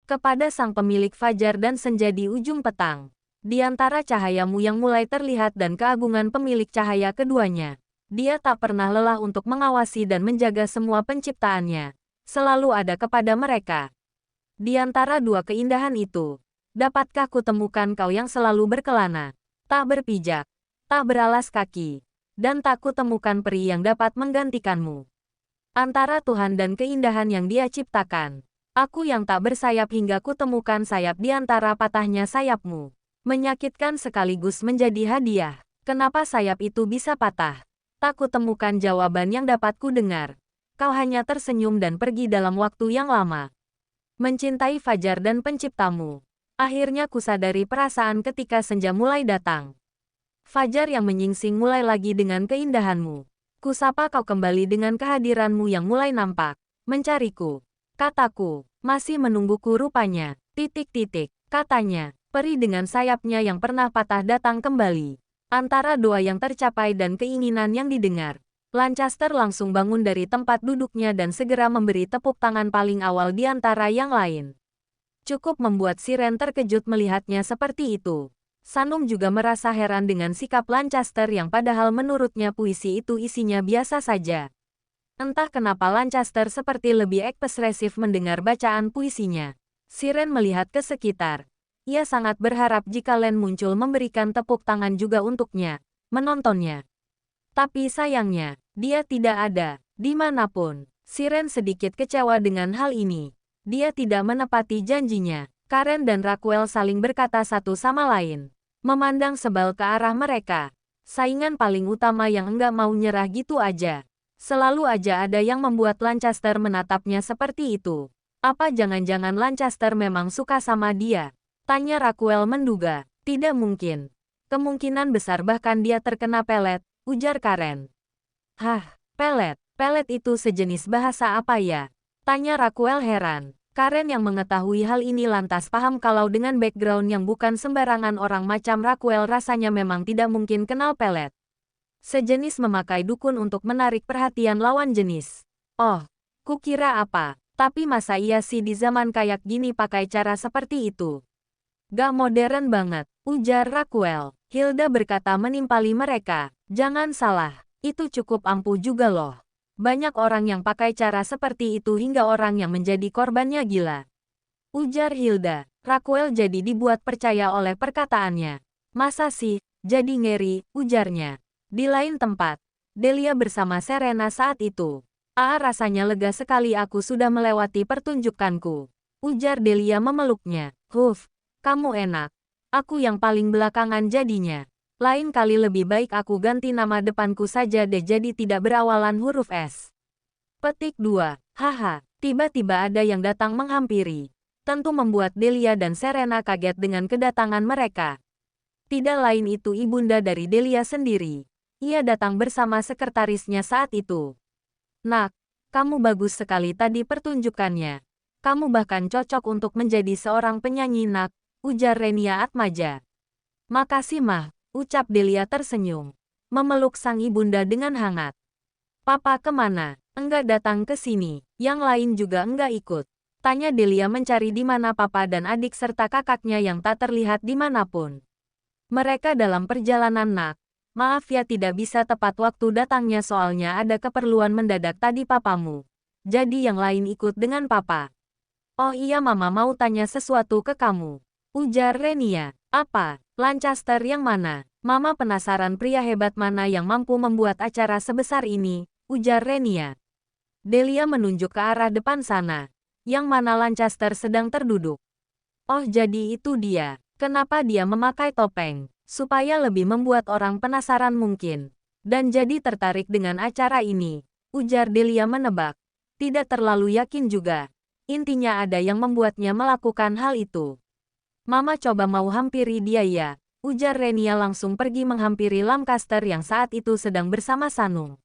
Kepada sang pemilik fajar dan senja di ujung petang. Di antara cahayamu yang mulai terlihat dan keagungan pemilik cahaya keduanya. Dia tak pernah lelah untuk mengawasi dan menjaga semua penciptaannya. Selalu ada kepada mereka. Di antara dua keindahan itu, dapatkah kutemukan kau yang selalu berkelana, tak berpijak, tak beralas kaki, dan tak kutemukan peri yang dapat menggantikanmu. Antara Tuhan dan keindahan yang Dia ciptakan, aku yang tak bersayap hingga kutemukan sayap di antara patahnya sayapmu. Menyakitkan sekaligus menjadi hadiah. Kenapa sayap itu bisa patah? Tak kutemukan jawaban yang dapat kudengar. Kau hanya tersenyum dan pergi dalam waktu yang lama. Mencintai fajar dan penciptamu. Akhirnya kusadari perasaan ketika senja mulai datang. Fajar yang menyingsing mulai lagi dengan keindahanmu. Kusapa kau kembali dengan kehadiranmu yang mulai nampak. Mencariku. Kataku. Masih menungguku rupanya. Titik-titik. Katanya. Peri dengan sayapnya yang pernah patah datang kembali. Antara doa yang tercapai dan keinginan yang didengar. Lancaster langsung bangun dari tempat duduknya dan segera memberi tepuk tangan paling awal di antara yang lain. Cukup membuat Siren terkejut melihatnya seperti itu. Sanung juga merasa heran dengan sikap Lancaster yang padahal menurutnya puisi itu isinya biasa saja. Entah kenapa Lancaster seperti lebih ekspresif mendengar bacaan puisinya. Siren melihat ke sekitar. Ia sangat berharap jika Len muncul memberikan tepuk tangan juga untuknya, menontonnya. Tapi sayangnya, dia tidak ada, dimanapun. Siren sedikit kecewa dengan hal ini. Dia tidak menepati janjinya. Karen dan Raquel saling berkata satu sama lain. Memandang sebal ke arah mereka. Saingan paling utama yang enggak mau nyerah gitu aja. Selalu aja ada yang membuat Lancaster menatapnya seperti itu. Apa jangan-jangan Lancaster memang suka sama dia? Tanya Raquel menduga. Tidak mungkin. Kemungkinan besar bahkan dia terkena pelet. Ujar Karen. Hah, pelet? Pelet itu sejenis bahasa apa ya? Tanya Raquel heran. Karen yang mengetahui hal ini lantas paham kalau dengan background yang bukan sembarangan orang macam Raquel rasanya memang tidak mungkin kenal pelet. Sejenis memakai dukun untuk menarik perhatian lawan jenis. Oh, kukira apa? Tapi masa iya sih di zaman kayak gini pakai cara seperti itu? Gak modern banget, ujar Raquel. Hilda berkata menimpali mereka. Jangan salah, itu cukup ampuh juga loh. Banyak orang yang pakai cara seperti itu hingga orang yang menjadi korbannya gila. Ujar Hilda. Raquel jadi dibuat percaya oleh perkataannya. Masa sih, jadi ngeri, ujarnya. Di lain tempat, Delia bersama Serena saat itu. Rasanya lega sekali aku sudah melewati pertunjukanku. Ujar Delia memeluknya. Huff, kamu enak. Aku yang paling belakangan jadinya. Lain kali lebih baik aku ganti nama depanku saja deh jadi tidak berawalan huruf S. Petik 2. Haha, tiba-tiba ada yang datang menghampiri. Tentu membuat Delia dan Serena kaget dengan kedatangan mereka. Tidak lain itu ibunda dari Delia sendiri. Ia datang bersama sekretarisnya saat itu. Nak, kamu bagus sekali tadi pertunjukannya. Kamu bahkan cocok untuk menjadi seorang penyanyi nak, ujar Renia Atmaja. Makasih mah. Ucap Delia tersenyum. Memeluk sang ibunda dengan hangat. Papa kemana? Enggak datang ke sini. Yang lain juga enggak ikut. Tanya Delia mencari di mana papa dan adik serta kakaknya yang tak terlihat dimanapun. Mereka dalam perjalanan nak. Maaf ya tidak bisa tepat waktu datangnya soalnya ada keperluan mendadak tadi papamu. Jadi yang lain ikut dengan papa. Oh iya mama mau tanya sesuatu ke kamu. Ujar Renia. Apa? Lancaster yang mana? Mama penasaran pria hebat mana yang mampu membuat acara sebesar ini, ujar Renia. Delia menunjuk ke arah depan sana, yang mana Lancaster sedang terduduk. Oh jadi itu dia. Kenapa dia memakai topeng? Supaya lebih membuat orang penasaran mungkin. Dan jadi tertarik dengan acara ini, ujar Delia menebak. Tidak terlalu yakin juga. Intinya ada yang membuatnya melakukan hal itu. Mama coba mau hampiri dia ya, ujar Renia langsung pergi menghampiri Lancaster yang saat itu sedang bersama Sanung.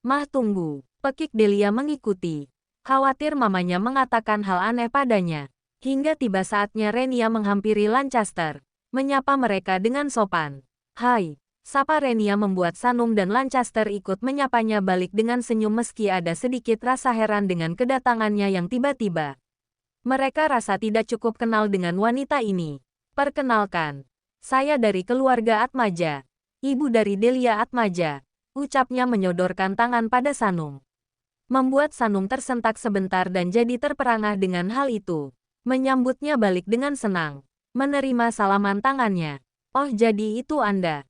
Mah tunggu, pekik Delia mengikuti. Khawatir mamanya mengatakan hal aneh padanya. Hingga tiba saatnya Renia menghampiri Lancaster, menyapa mereka dengan sopan. Hai, sapa Renia membuat Sanung dan Lancaster ikut menyapanya balik dengan senyum meski ada sedikit rasa heran dengan kedatangannya yang tiba-tiba. Mereka rasa tidak cukup kenal dengan wanita ini. Perkenalkan, saya dari keluarga Atmaja. Ibu dari Delia Atmaja. Ucapnya menyodorkan tangan pada Sanung. Membuat Sanung tersentak sebentar dan jadi terperangah dengan hal itu. Menyambutnya balik dengan senang. Menerima salaman tangannya. Oh jadi itu Anda. ...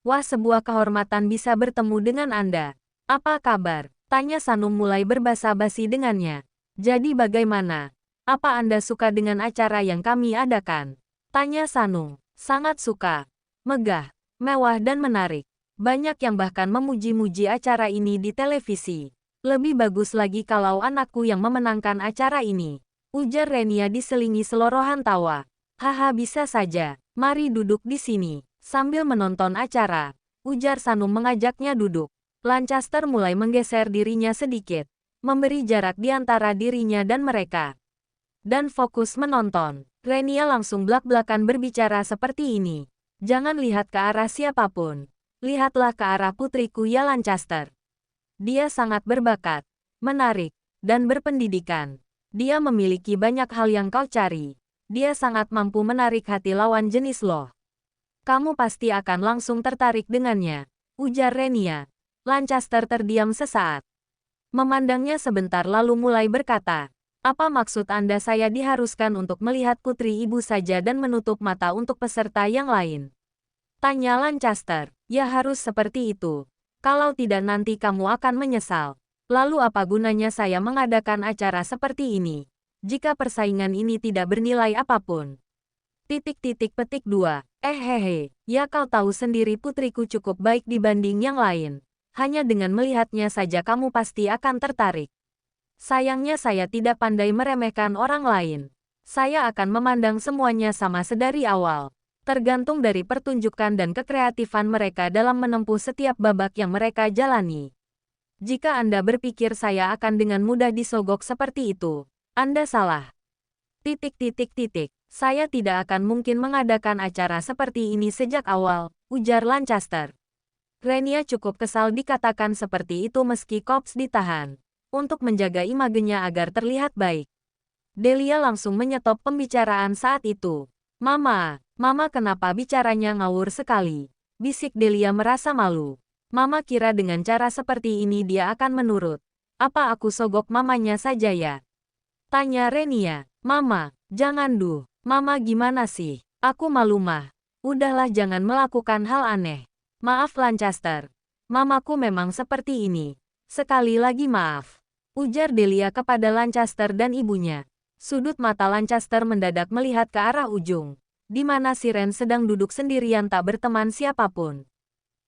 Wah sebuah kehormatan bisa bertemu dengan Anda. Apa kabar? Tanya Sanung mulai berbasa-basi dengannya. Jadi bagaimana? Apa Anda suka dengan acara yang kami adakan? Tanya Sanung. Sangat suka. Megah, mewah dan menarik. Banyak yang bahkan memuji-muji acara ini di televisi. Lebih bagus lagi kalau anakku yang memenangkan acara ini. Ujar Renia diselingi selorohan tawa. Haha bisa saja. Mari duduk di sini. Sambil menonton acara, ujar Sanung mengajaknya duduk. Lancaster mulai menggeser dirinya sedikit. Memberi jarak di antara dirinya dan mereka. Dan fokus menonton. Renia langsung blak-blakan berbicara seperti ini. Jangan lihat ke arah siapapun. Lihatlah ke arah putriku ya Lancaster. Dia sangat berbakat, menarik, dan berpendidikan. Dia memiliki banyak hal yang kau cari. Dia sangat mampu menarik hati lawan jenis lo. Kamu pasti akan langsung tertarik dengannya, ujar Renia. Lancaster terdiam sesaat. Memandangnya sebentar lalu mulai berkata, apa maksud Anda saya diharuskan untuk melihat putri ibu saja dan menutup mata untuk peserta yang lain? Tanya Lancaster. Ya harus seperti itu. Kalau tidak nanti kamu akan menyesal. Lalu apa gunanya saya mengadakan acara seperti ini? Jika persaingan ini tidak bernilai apapun. ... 2. Hehe, ya kau tahu sendiri putriku cukup baik dibanding yang lain. Hanya dengan melihatnya saja kamu pasti akan tertarik. Sayangnya saya tidak pandai meremehkan orang lain. Saya akan memandang semuanya sama sedari awal. Tergantung dari pertunjukan dan kekreatifan mereka dalam menempuh setiap babak yang mereka jalani. Jika Anda berpikir saya akan dengan mudah disogok seperti itu, Anda salah. ... Saya tidak akan mungkin mengadakan acara seperti ini sejak awal, ujar Lancaster. Renia cukup kesal dikatakan seperti itu meski Kops ditahan. Untuk menjaga imagenya agar terlihat baik. Delia langsung menyetop pembicaraan saat itu. Mama kenapa bicaranya ngawur sekali? Bisik Delia merasa malu. Mama kira dengan cara seperti ini dia akan menurut. Apa aku sogok mamanya saja ya? Tanya Renia. Mama, jangan duh. Mama gimana sih? Aku malu mah. Udahlah jangan melakukan hal aneh. Maaf Lancaster. Mamaku memang seperti ini. Sekali lagi maaf. Ujar Delia kepada Lancaster dan ibunya. Sudut mata Lancaster mendadak melihat ke arah ujung. Di mana Siren sedang duduk sendirian tak berteman siapapun.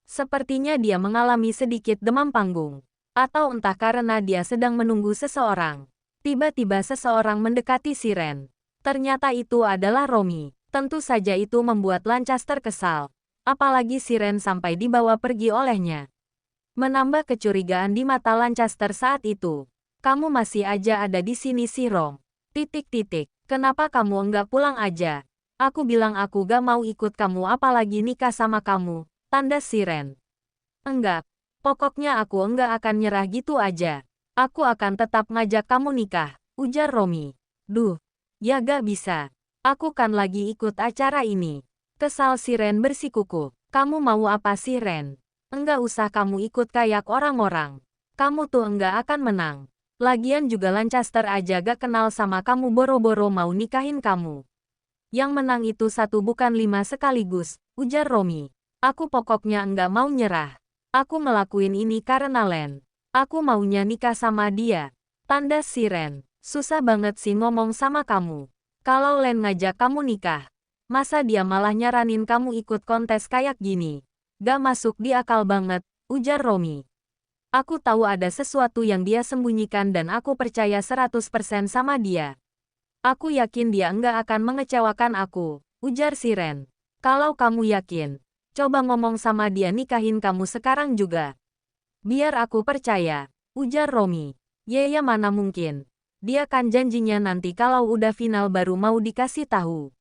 Sepertinya dia mengalami sedikit demam panggung. Atau entah karena dia sedang menunggu seseorang. Tiba-tiba seseorang mendekati Siren. Ternyata itu adalah Romy. Tentu saja itu membuat Lancaster kesal. Apalagi Siren sampai dibawa pergi olehnya. Menambah kecurigaan di mata Lancaster saat itu. Kamu masih aja ada di sini sih Rom. ... Kenapa kamu enggak pulang aja? Aku bilang aku gak mau ikut kamu apalagi nikah sama kamu. Tanda Siren. Enggak. Pokoknya aku enggak akan nyerah gitu aja. Aku akan tetap ngajak kamu nikah, ujar Romy. Duh. Ya gak bisa. Aku kan lagi ikut acara ini. Kesal Siren bersikukuh. Kamu mau apa Siren? Enggak usah kamu ikut kayak orang-orang. Kamu tuh enggak akan menang. Lagian juga Lancaster aja gak kenal sama kamu boro-boro mau nikahin kamu. Yang menang itu 1 bukan 5 sekaligus, ujar Romy. Aku pokoknya enggak mau nyerah. Aku ngelakuin ini karena Len. Aku maunya nikah sama dia. Tanda Siren. Susah banget sih ngomong sama kamu. Kalau Len ngajak kamu nikah, masa dia malah nyaranin kamu ikut kontes kayak gini? Gak masuk di akal banget, ujar Romy. Aku tahu ada sesuatu yang dia sembunyikan dan aku percaya 100% sama dia. Aku yakin dia enggak akan mengecewakan aku, ujar Siren. Kalau kamu yakin, coba ngomong sama dia nikahin kamu sekarang juga. Biar aku percaya, ujar Romy. Ya mana mungkin. Dia kan janjinya nanti kalau udah final baru mau dikasih tahu.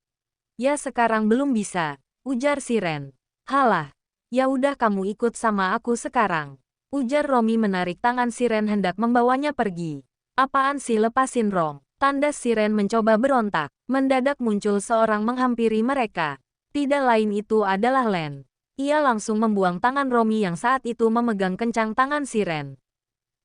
Ya sekarang belum bisa, ujar Siren. Halah, ya udah kamu ikut sama aku sekarang. Ujar Romy menarik tangan Siren hendak membawanya pergi. Apaan sih lepasin Rom. Tandas siren mencoba berontak. Mendadak muncul seorang menghampiri mereka. Tidak lain itu adalah Len. Ia langsung membuang tangan Romi yang saat itu memegang kencang tangan siren.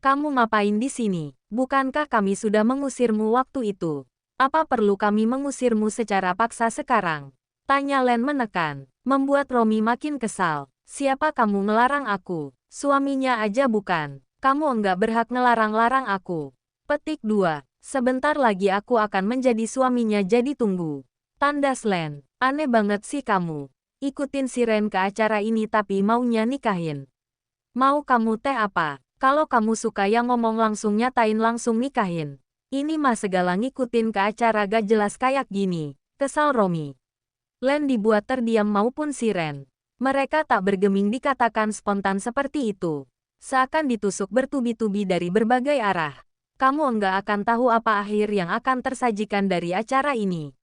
Kamu ngapain di sini? Bukankah kami sudah mengusirmu waktu itu? Apa perlu kami mengusirmu secara paksa sekarang? Tanya Len menekan. Membuat Romi makin kesal. Siapa kamu ngelarang aku? Suaminya aja bukan. Kamu enggak berhak ngelarang-larang aku. Petik 2. Sebentar lagi aku akan menjadi suaminya, jadi tunggu. Tandas Len. Aneh banget sih kamu. Ikutin siren ke acara ini tapi maunya nikahin. Mau kamu teh apa? Kalau kamu suka yang ngomong langsung, nyatain langsung nikahin. Ini mah segala ngikutin ke acara gak jelas kayak gini. Kesal Romi. Len dibuat terdiam maupun siren. Mereka tak bergeming dikatakan spontan seperti itu. Seakan ditusuk bertubi-tubi dari berbagai arah. Kamu enggak akan tahu apa akhir yang akan tersajikan dari acara ini.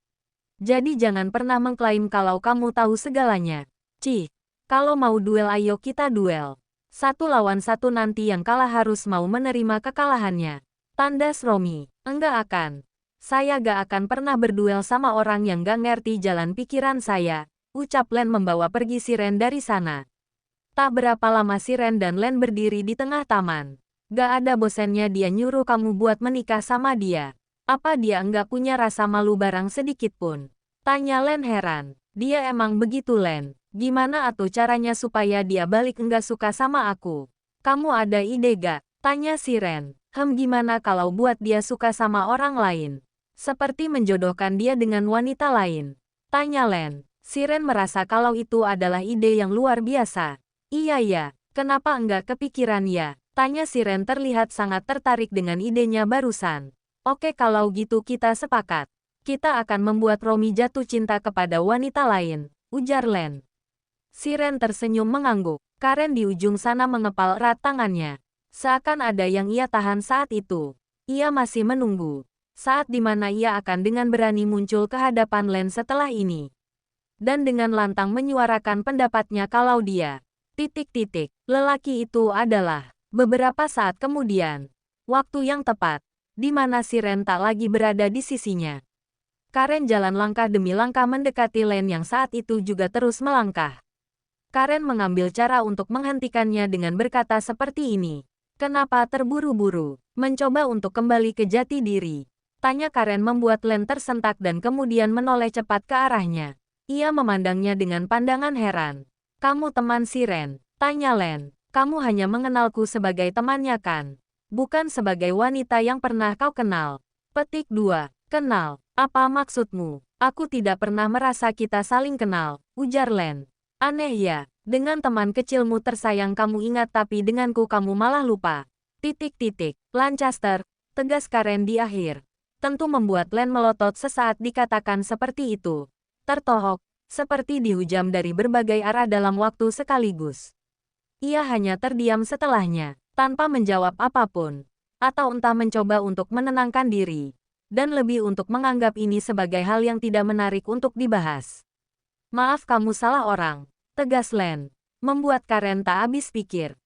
Jadi jangan pernah mengklaim kalau kamu tahu segalanya. Cih, kalau mau duel ayo kita duel. 1 lawan 1 nanti yang kalah harus mau menerima kekalahannya. Tandas Romi. Enggak akan. Saya gak akan pernah berduel sama orang yang gak ngerti jalan pikiran saya. Ucap Len membawa pergi siren dari sana. Tak berapa lama siren dan Len berdiri di tengah taman. Gak ada bosennya dia nyuruh kamu buat menikah sama dia. Apa dia enggak punya rasa malu barang sedikit pun? Tanya Len heran. Dia emang begitu Len. Gimana atuh caranya supaya dia balik enggak suka sama aku? Kamu ada ide gak? Tanya siren. Gimana kalau buat dia suka sama orang lain? Seperti menjodohkan dia dengan wanita lain. Tanya Len. Siren merasa kalau itu adalah ide yang luar biasa. Iya ya, kenapa enggak kepikiran ya? Tanya siren terlihat sangat tertarik dengan idenya barusan. Oke kalau gitu kita sepakat. Kita akan membuat Romi jatuh cinta kepada wanita lain, ujar Len. Siren tersenyum mengangguk. Karen di ujung sana mengepal erat tangannya. Seakan ada yang ia tahan saat itu. Ia masih menunggu. Saat dimana ia akan dengan berani muncul ke hadapan Len setelah ini. Dan dengan lantang menyuarakan pendapatnya kalau dia. Lelaki itu adalah. Beberapa saat kemudian, waktu yang tepat, di mana siren tak lagi berada di sisinya. Karen jalan langkah demi langkah mendekati Len yang saat itu juga terus melangkah. Karen mengambil cara untuk menghentikannya dengan berkata seperti ini. Kenapa terburu-buru? Mencoba untuk kembali ke jati diri. Tanya Karen membuat Len tersentak dan kemudian menoleh cepat ke arahnya. Ia memandangnya dengan pandangan heran. Kamu teman siren? Tanya Len. Kamu hanya mengenalku sebagai temannya kan? Bukan sebagai wanita yang pernah kau kenal. Petik 2. Kenal. Apa maksudmu? Aku tidak pernah merasa kita saling kenal, ujar Len. Aneh ya, dengan teman kecilmu tersayang kamu ingat tapi denganku kamu malah lupa. Lancaster, tegas Karen di akhir. Tentu membuat Len melotot sesaat dikatakan seperti itu. Tertohok, seperti dihujam dari berbagai arah dalam waktu sekaligus. Ia hanya terdiam setelahnya, tanpa menjawab apapun. Atau entah mencoba untuk menenangkan diri. Dan lebih untuk menganggap ini sebagai hal yang tidak menarik untuk dibahas. Maaf kamu salah orang, tegas Len. Membuat Karen tak habis pikir.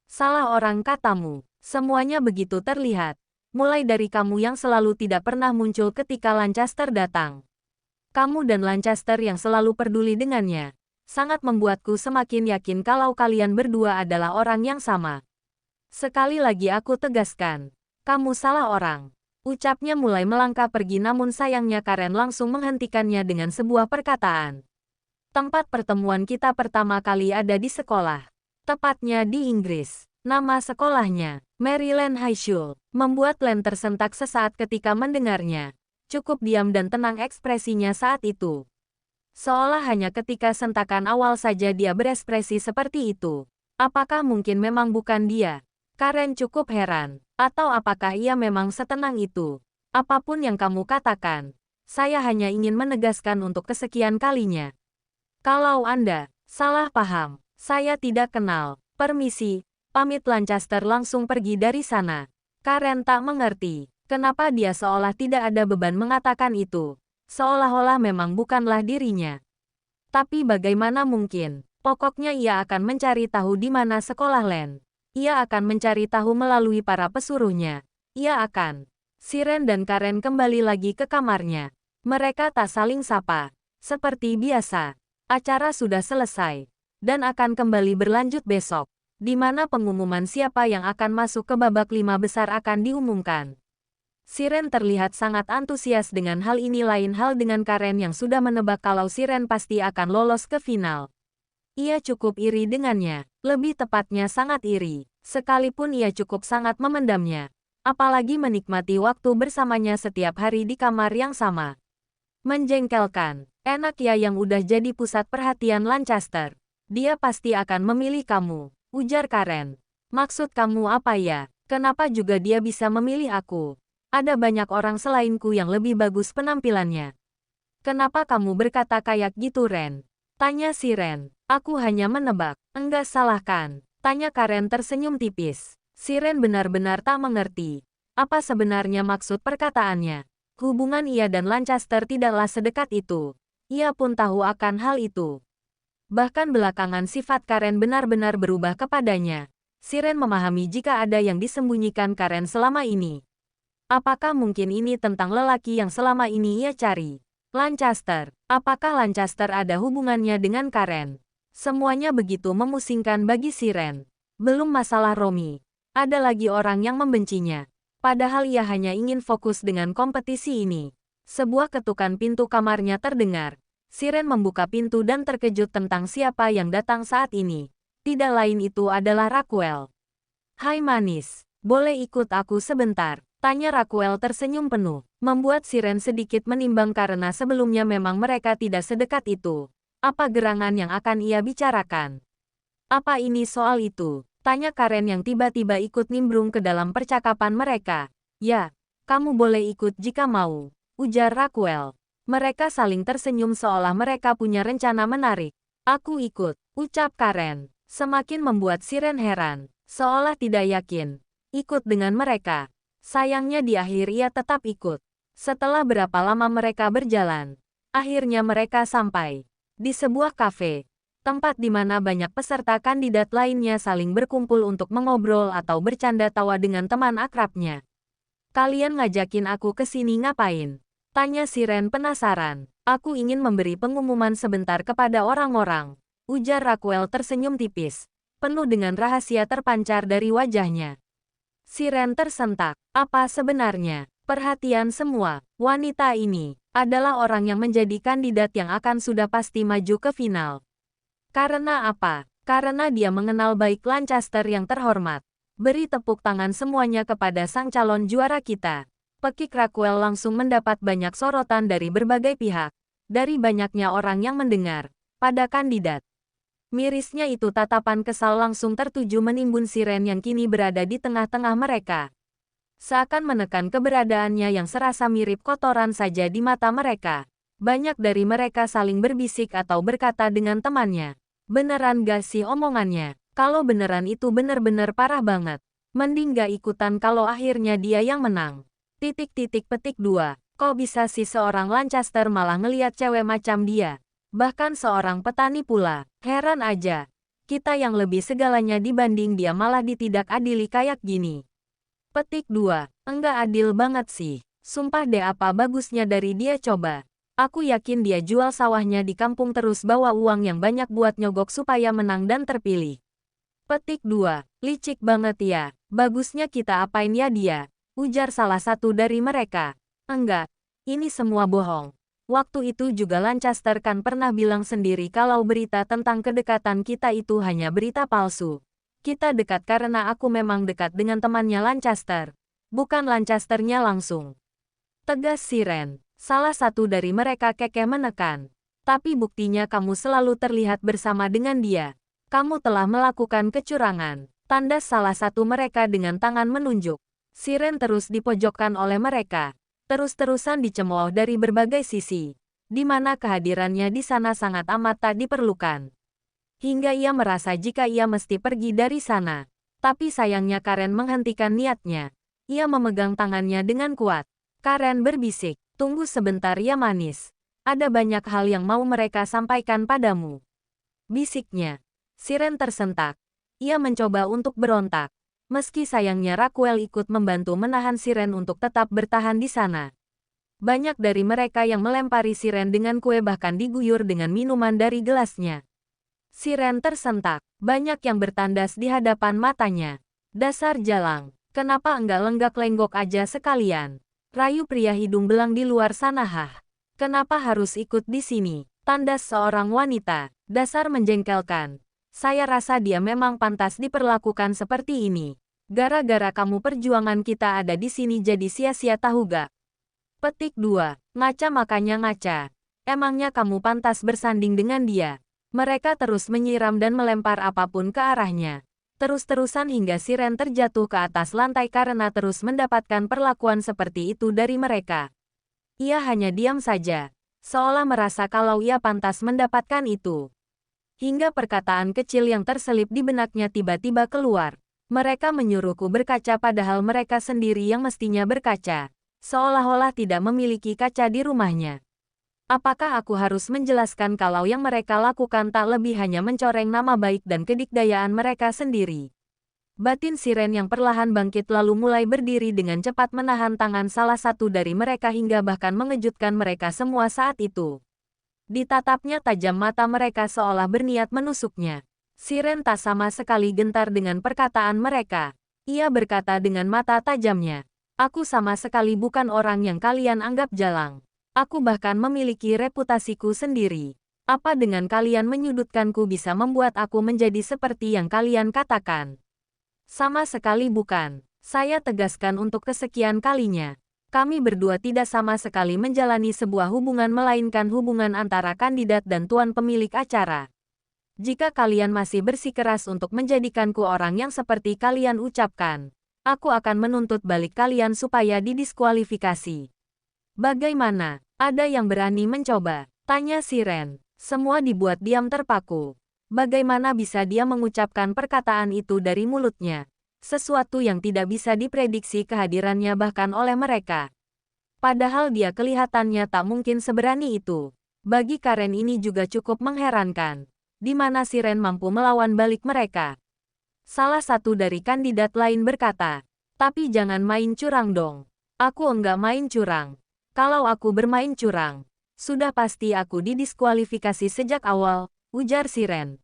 Salah orang katamu, semuanya begitu terlihat. Mulai dari kamu yang selalu tidak pernah muncul ketika Lancaster datang. Kamu dan Lancaster yang selalu peduli dengannya. Sangat membuatku semakin yakin kalau kalian berdua adalah orang yang sama. Sekali lagi aku tegaskan, kamu salah orang. Ucapnya mulai melangkah pergi namun sayangnya Karen langsung menghentikannya dengan sebuah perkataan. Tempat pertemuan kita pertama kali ada di sekolah. Tepatnya di Inggris. Nama sekolahnya, Maryland High School, membuat Len tersentak sesaat ketika mendengarnya. Cukup diam dan tenang ekspresinya saat itu. Seolah hanya ketika sentakan awal saja dia berekspresi seperti itu. Apakah mungkin memang bukan dia? Karen cukup heran. Atau apakah ia memang setenang itu? Apapun yang kamu katakan, saya hanya ingin menegaskan untuk kesekian kalinya. Kalau Anda salah paham, saya tidak kenal. Permisi, pamit. Lancaster langsung pergi dari sana. Karen tak mengerti, kenapa dia seolah tidak ada beban mengatakan itu. Seolah-olah memang bukanlah dirinya. Tapi bagaimana mungkin? Pokoknya ia akan mencari tahu di mana sekolah Len. Ia akan mencari tahu melalui para pesuruhnya. Ia akan. Siren dan Karen kembali lagi ke kamarnya. Mereka tak saling sapa. Seperti biasa, acara sudah selesai dan akan kembali berlanjut besok, di mana pengumuman siapa yang akan masuk ke babak 5 besar akan diumumkan. Siren terlihat sangat antusias dengan hal ini, lain hal dengan Karen yang sudah menebak kalau Siren pasti akan lolos ke final. Ia cukup iri dengannya, lebih tepatnya sangat iri, sekalipun ia cukup sangat memendamnya. Apalagi menikmati waktu bersamanya setiap hari di kamar yang sama. Menjengkelkan, enak ya yang udah jadi pusat perhatian Lancaster. Dia pasti akan memilih kamu, ujar Karen. Maksud kamu apa ya? Kenapa juga dia bisa memilih aku? Ada banyak orang selainku yang lebih bagus penampilannya. Kenapa kamu berkata kayak gitu, Ren? Tanya si Ren. Aku hanya menebak. Enggak salah kan? Tanya Karen tersenyum tipis. Si Ren benar-benar tak mengerti apa sebenarnya maksud perkataannya. Hubungan ia dan Lancaster tidaklah sedekat itu. Ia pun tahu akan hal itu. Bahkan belakangan sifat Karen benar-benar berubah kepadanya. Si Ren memahami jika ada yang disembunyikan Karen selama ini. Apakah mungkin ini tentang lelaki yang selama ini ia cari? Lancaster. Apakah Lancaster ada hubungannya dengan Karen? Semuanya begitu memusingkan bagi si Ren. Belum masalah Romi. Ada lagi orang yang membencinya. Padahal ia hanya ingin fokus dengan kompetisi ini. Sebuah ketukan pintu kamarnya terdengar. Si Ren membuka pintu dan terkejut tentang siapa yang datang saat ini. Tidak lain itu adalah Raquel. Hai manis, boleh ikut aku sebentar? Tanya Raquel tersenyum penuh. Membuat si Ren sedikit menimbang karena sebelumnya memang mereka tidak sedekat itu. Apa gerangan yang akan ia bicarakan? Apa ini soal itu? Tanya Karen yang tiba-tiba ikut nimbrung ke dalam percakapan mereka. Ya, kamu boleh ikut jika mau, ujar Raquel. Mereka saling tersenyum seolah mereka punya rencana menarik. Aku ikut, ucap Karen. Semakin membuat si Ren heran, seolah tidak yakin ikut dengan mereka. Sayangnya di akhir ia tetap ikut. Setelah berapa lama mereka berjalan, akhirnya mereka sampai di sebuah kafe. Tempat di mana banyak peserta kandidat lainnya saling berkumpul untuk mengobrol atau bercanda tawa dengan teman akrabnya. Kalian ngajakin aku ke sini ngapain? Tanya si Ren penasaran. Aku ingin memberi pengumuman sebentar kepada orang-orang. Ujar Raquel tersenyum tipis, penuh dengan rahasia terpancar dari wajahnya. Si Ren tersentak. Apa sebenarnya perhatian semua wanita ini adalah orang yang menjadi kandidat yang akan sudah pasti maju ke final? Karena apa? Karena dia mengenal baik Lancaster yang terhormat. Beri tepuk tangan semuanya kepada sang calon juara kita. Pekik Raquel langsung mendapat banyak sorotan dari berbagai pihak. Dari banyaknya orang yang mendengar pada kandidat. Mirisnya itu tatapan kesal langsung tertuju menimbun si Ren yang kini berada di tengah-tengah mereka. Seakan menekan keberadaannya yang serasa mirip kotoran saja di mata mereka. Banyak dari mereka saling berbisik atau berkata dengan temannya. Beneran gak sih omongannya? Kalau beneran itu bener-bener parah banget. Mending gak ikutan kalau akhirnya dia yang menang. Petik 2. Kok bisa sih seorang Lancaster malah ngeliat cewek macam dia? Bahkan seorang petani pula. Heran aja. Kita yang lebih segalanya dibanding dia malah ditidak adili kayak gini. Petik 2. Enggak adil banget sih. Sumpah deh apa bagusnya dari dia coba. Aku yakin dia jual sawahnya di kampung terus bawa uang yang banyak buat nyogok supaya menang dan terpilih. Petik 2. Licik banget ya. Bagusnya kita apain ya dia? Ujar salah satu dari mereka. Enggak. Ini semua bohong. Waktu itu juga Lancaster kan pernah bilang sendiri kalau berita tentang kedekatan kita itu hanya berita palsu. Kita dekat karena aku memang dekat dengan temannya Lancaster. Bukan Lancasternya langsung. Tegas si Ren. Salah satu dari mereka kekeh menekan. Tapi buktinya kamu selalu terlihat bersama dengan dia. Kamu telah melakukan kecurangan. Tandas salah satu mereka dengan tangan menunjuk. Si Ren terus dipojokkan oleh mereka. Terus-terusan dicemooh dari berbagai sisi. Di mana kehadirannya di sana sangat amat tak diperlukan. Hingga ia merasa jika ia mesti pergi dari sana. Tapi sayangnya Karen menghentikan niatnya. Ia memegang tangannya dengan kuat. Karen berbisik. Tunggu sebentar ya manis. Ada banyak hal yang mau mereka sampaikan padamu. Bisiknya. Si Ren tersentak. Ia mencoba untuk berontak. Meski sayangnya Raquel ikut membantu menahan Siren untuk tetap bertahan di sana. Banyak dari mereka yang melempari Siren dengan kue bahkan diguyur dengan minuman dari gelasnya. Siren tersentak. Banyak yang bertandas di hadapan matanya. Dasar jalang. Kenapa enggak lenggak-lenggok aja sekalian? Rayu pria hidung belang di luar sana. Kenapa harus ikut di sini? Tandas seorang wanita. Dasar menjengkelkan. Saya rasa dia memang pantas diperlakukan seperti ini. Gara-gara kamu perjuangan kita ada di sini jadi sia-sia tahu gak? Petik 2. Ngaca makanya ngaca. Emangnya kamu pantas bersanding dengan dia? Mereka terus menyiram dan melempar apapun ke arahnya. Terus-terusan hingga Siren terjatuh ke atas lantai karena terus mendapatkan perlakuan seperti itu dari mereka. Ia hanya diam saja, seolah merasa kalau ia pantas mendapatkan itu. Hingga perkataan kecil yang terselip di benaknya tiba-tiba keluar. Mereka menyuruhku berkaca padahal mereka sendiri yang mestinya berkaca. Seolah-olah tidak memiliki kaca di rumahnya. Apakah aku harus menjelaskan kalau yang mereka lakukan tak lebih hanya mencoreng nama baik dan kedikdayaan mereka sendiri? Batin Siren yang perlahan bangkit lalu mulai berdiri dengan cepat menahan tangan salah satu dari mereka hingga bahkan mengejutkan mereka semua saat itu. Ditatapnya tajam mata mereka seolah berniat menusuknya. Siren tak sama sekali gentar dengan perkataan mereka. Ia berkata dengan mata tajamnya, "Aku sama sekali bukan orang yang kalian anggap jalang. Aku bahkan memiliki reputasiku sendiri. Apa dengan kalian menyudutkanku bisa membuat aku menjadi seperti yang kalian katakan? Sama sekali bukan. Saya tegaskan untuk kesekian kalinya. Kami berdua tidak sama sekali menjalani sebuah hubungan melainkan hubungan antara kandidat dan tuan pemilik acara. Jika kalian masih bersikeras untuk menjadikanku orang yang seperti kalian ucapkan, aku akan menuntut balik kalian supaya didiskualifikasi." "Bagaimana? Ada yang berani mencoba?" tanya Siren. Semua dibuat diam terpaku. Bagaimana bisa dia mengucapkan perkataan itu dari mulutnya? Sesuatu yang tidak bisa diprediksi kehadirannya bahkan oleh mereka. Padahal dia kelihatannya tak mungkin seberani itu. Bagi Karen ini juga cukup mengherankan. Di mana Siren mampu melawan balik mereka? Salah satu dari kandidat lain berkata, "Tapi jangan main curang dong." "Aku enggak main curang. Kalau aku bermain curang, sudah pasti aku didiskualifikasi sejak awal," ujar Siren.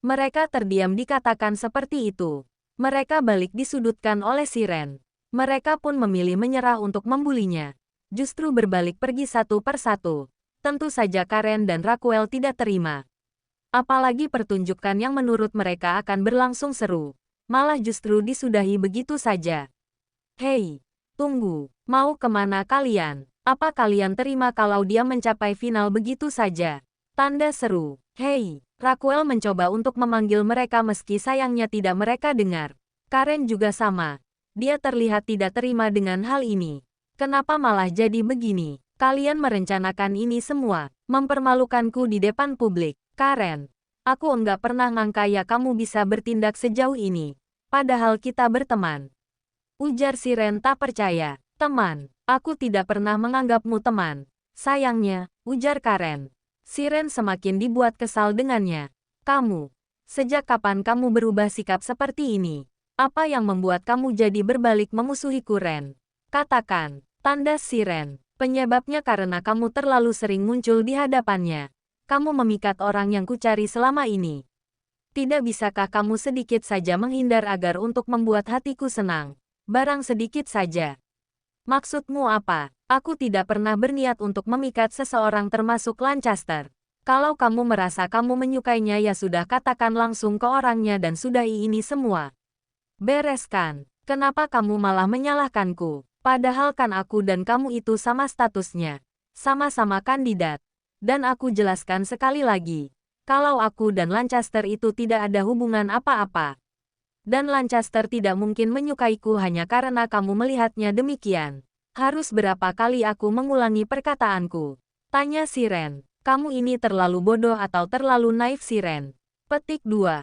Mereka terdiam dikatakan seperti itu. Mereka balik disudutkan oleh Siren. Mereka pun memilih menyerah untuk membulinya. Justru berbalik pergi satu persatu. Tentu saja Karen dan Raquel tidak terima. Apalagi pertunjukan yang menurut mereka akan berlangsung seru. Malah justru disudahi begitu saja. "Hei, tunggu. Mau kemana kalian? Apa kalian terima kalau dia mencapai final begitu saja?" Tanda seru. "Hei." Raquel mencoba untuk memanggil mereka meski sayangnya tidak mereka dengar. Karen juga sama. Dia terlihat tidak terima dengan hal ini. "Kenapa malah jadi begini? Kalian merencanakan ini semua, mempermalukanku di depan publik." "Karen, aku enggak pernah ngangka ya kamu bisa bertindak sejauh ini. Padahal kita berteman," ujar Siren tak percaya. "Teman? Aku tidak pernah menganggapmu teman." "Sayangnya," ujar Karen. Siren semakin dibuat kesal dengannya. "Kamu, sejak kapan kamu berubah sikap seperti ini? Apa yang membuat kamu jadi berbalik memusuhiku, Ren? Katakan." Tandas Siren. "Penyebabnya karena kamu terlalu sering muncul di hadapannya. Kamu memikat orang yang kucari selama ini. Tidak bisakah kamu sedikit saja menghindar agar untuk membuat hatiku senang? Barang sedikit saja." "Maksudmu apa? Aku tidak pernah berniat untuk memikat seseorang termasuk Lancaster. Kalau kamu merasa kamu menyukainya ya sudah katakan langsung ke orangnya dan sudahi ini semua. Bereskan. Kenapa kamu malah menyalahkanku? Padahal kan aku dan kamu itu sama statusnya. Sama-sama kandidat. Dan aku jelaskan sekali lagi. Kalau aku dan Lancaster itu tidak ada hubungan apa-apa. Dan Lancaster tidak mungkin menyukaiku hanya karena kamu melihatnya demikian. Harus berapa kali aku mengulangi perkataanku?" tanya Siren. "Kamu ini terlalu bodoh atau terlalu naif, Siren." Petik 2.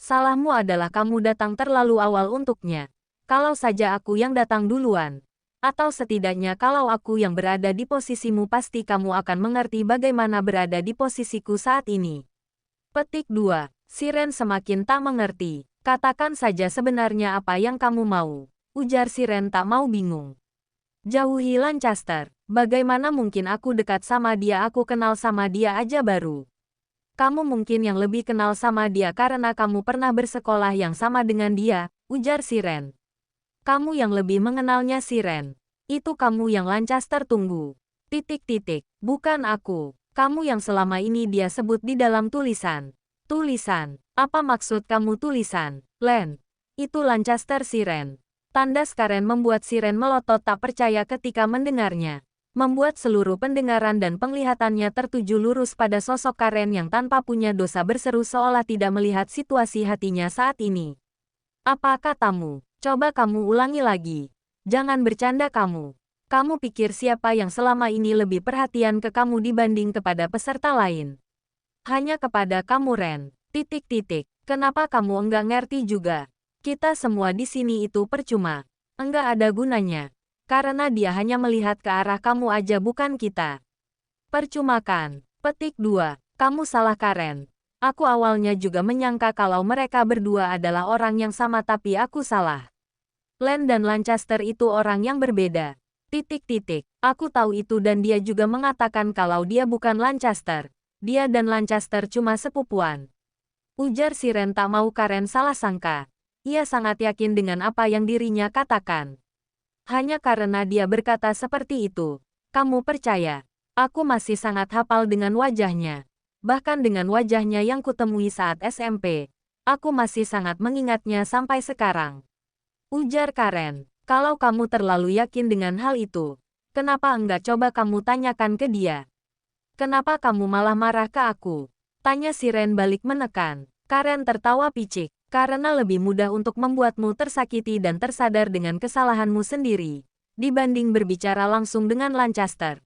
Salahmu adalah kamu datang terlalu awal untuknya. Kalau saja aku yang datang duluan. Atau setidaknya kalau aku yang berada di posisimu pasti kamu akan mengerti bagaimana berada di posisiku saat ini. Petik 2. Siren semakin tak mengerti. Katakan saja sebenarnya apa yang kamu mau, ujar si Ren tak mau bingung. Jauhi Lancaster. Bagaimana mungkin aku dekat sama dia, aku kenal sama dia aja baru. Kamu mungkin yang lebih kenal sama dia karena kamu pernah bersekolah yang sama dengan dia, ujar si Ren. Kamu yang lebih mengenalnya si Ren. Itu kamu yang Lancaster tunggu. Bukan aku. Kamu yang selama ini dia sebut di dalam tulisan. Tulisan. Apa maksud kamu tulisan? Len. Itu Lancaster si Ren. Tanda Karen membuat si Ren melotot tak percaya ketika mendengarnya. Membuat seluruh pendengaran dan penglihatannya tertuju lurus pada sosok Karen yang tanpa punya dosa berseru seolah tidak melihat situasi hatinya saat ini. Apa katamu? Coba kamu ulangi lagi. Jangan bercanda kamu. Kamu pikir siapa yang selama ini lebih perhatian ke kamu dibanding kepada peserta lain? Hanya kepada kamu Ren. Kenapa kamu enggak ngerti juga? Kita semua di sini itu percuma. Enggak ada gunanya. Karena dia hanya melihat ke arah kamu aja bukan kita. Percuma kan? Petik 2. Kamu salah Karen. Aku awalnya juga menyangka kalau mereka berdua adalah orang yang sama tapi aku salah. Len dan Lancaster itu orang yang berbeda. Aku tahu itu dan dia juga mengatakan kalau dia bukan Lancaster. Dia dan Lancaster cuma sepupuan. Ujar si Ren tak mau Karen salah sangka. Ia sangat yakin dengan apa yang dirinya katakan. Hanya karena dia berkata seperti itu. Kamu percaya? Aku masih sangat hafal dengan wajahnya. Bahkan dengan wajahnya yang kutemui saat SMP. Aku masih sangat mengingatnya sampai sekarang. Ujar Karen. Kalau kamu terlalu yakin dengan hal itu, kenapa enggak coba kamu tanyakan ke dia? Kenapa kamu malah marah ke aku? Tanya si Ren balik menekan. Karen tertawa picik. Karena lebih mudah untuk membuatmu tersakiti dan tersadar dengan kesalahanmu sendiri, dibanding berbicara langsung dengan Lancaster.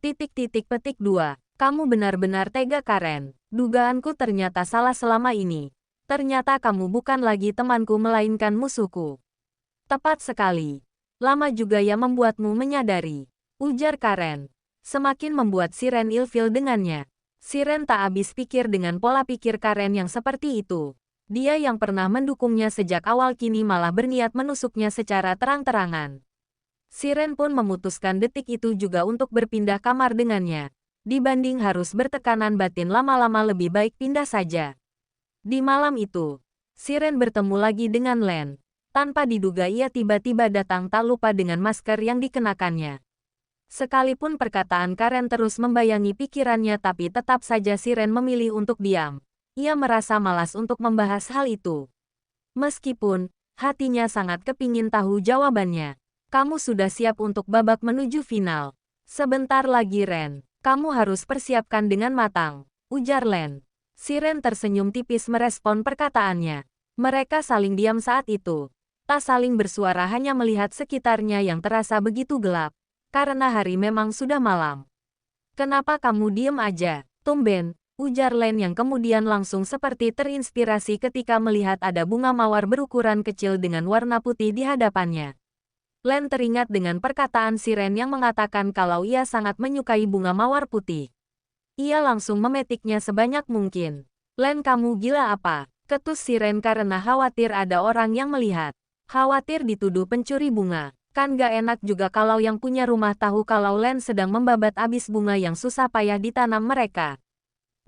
Petik 2. Kamu benar-benar tega Karen. Dugaanku ternyata salah selama ini. Ternyata kamu bukan lagi temanku melainkan musuhku. Tepat sekali. Lama juga ya membuatmu menyadari. Ujar Karen. Semakin membuat si Ren ilfil dengannya. Si Ren tak habis pikir dengan pola pikir Karen yang seperti itu. Dia yang pernah mendukungnya sejak awal kini malah berniat menusuknya secara terang-terangan. Si Ren pun memutuskan detik itu juga untuk berpindah kamar dengannya. Dibanding harus bertekanan batin lama-lama lebih baik pindah saja. Di malam itu, si Ren bertemu lagi dengan Len. Tanpa diduga ia tiba-tiba datang tak lupa dengan masker yang dikenakannya. Sekalipun perkataan Karen terus membayangi pikirannya tapi tetap saja si Ren memilih untuk diam. Ia merasa malas untuk membahas hal itu. Meskipun, hatinya sangat kepingin tahu jawabannya. Kamu sudah siap untuk babak menuju final. Sebentar lagi Ren. Kamu harus persiapkan dengan matang. Ujar Len. Si Ren tersenyum tipis merespon perkataannya. Mereka saling diam saat itu. Tak saling bersuara hanya melihat sekitarnya yang terasa begitu gelap. Karena hari memang sudah malam. Kenapa kamu diam aja? Tumben. Ujar Len yang kemudian langsung seperti terinspirasi ketika melihat ada bunga mawar berukuran kecil dengan warna putih di hadapannya. Len teringat dengan perkataan si Ren yang mengatakan kalau ia sangat menyukai bunga mawar putih. Ia langsung memetiknya sebanyak mungkin. Len kamu gila apa? Ketus si Ren karena khawatir ada orang yang melihat. Khawatir dituduh pencuri bunga. Kan gak enak juga kalau yang punya rumah tahu kalau Len sedang membabat abis bunga yang susah payah ditanam mereka.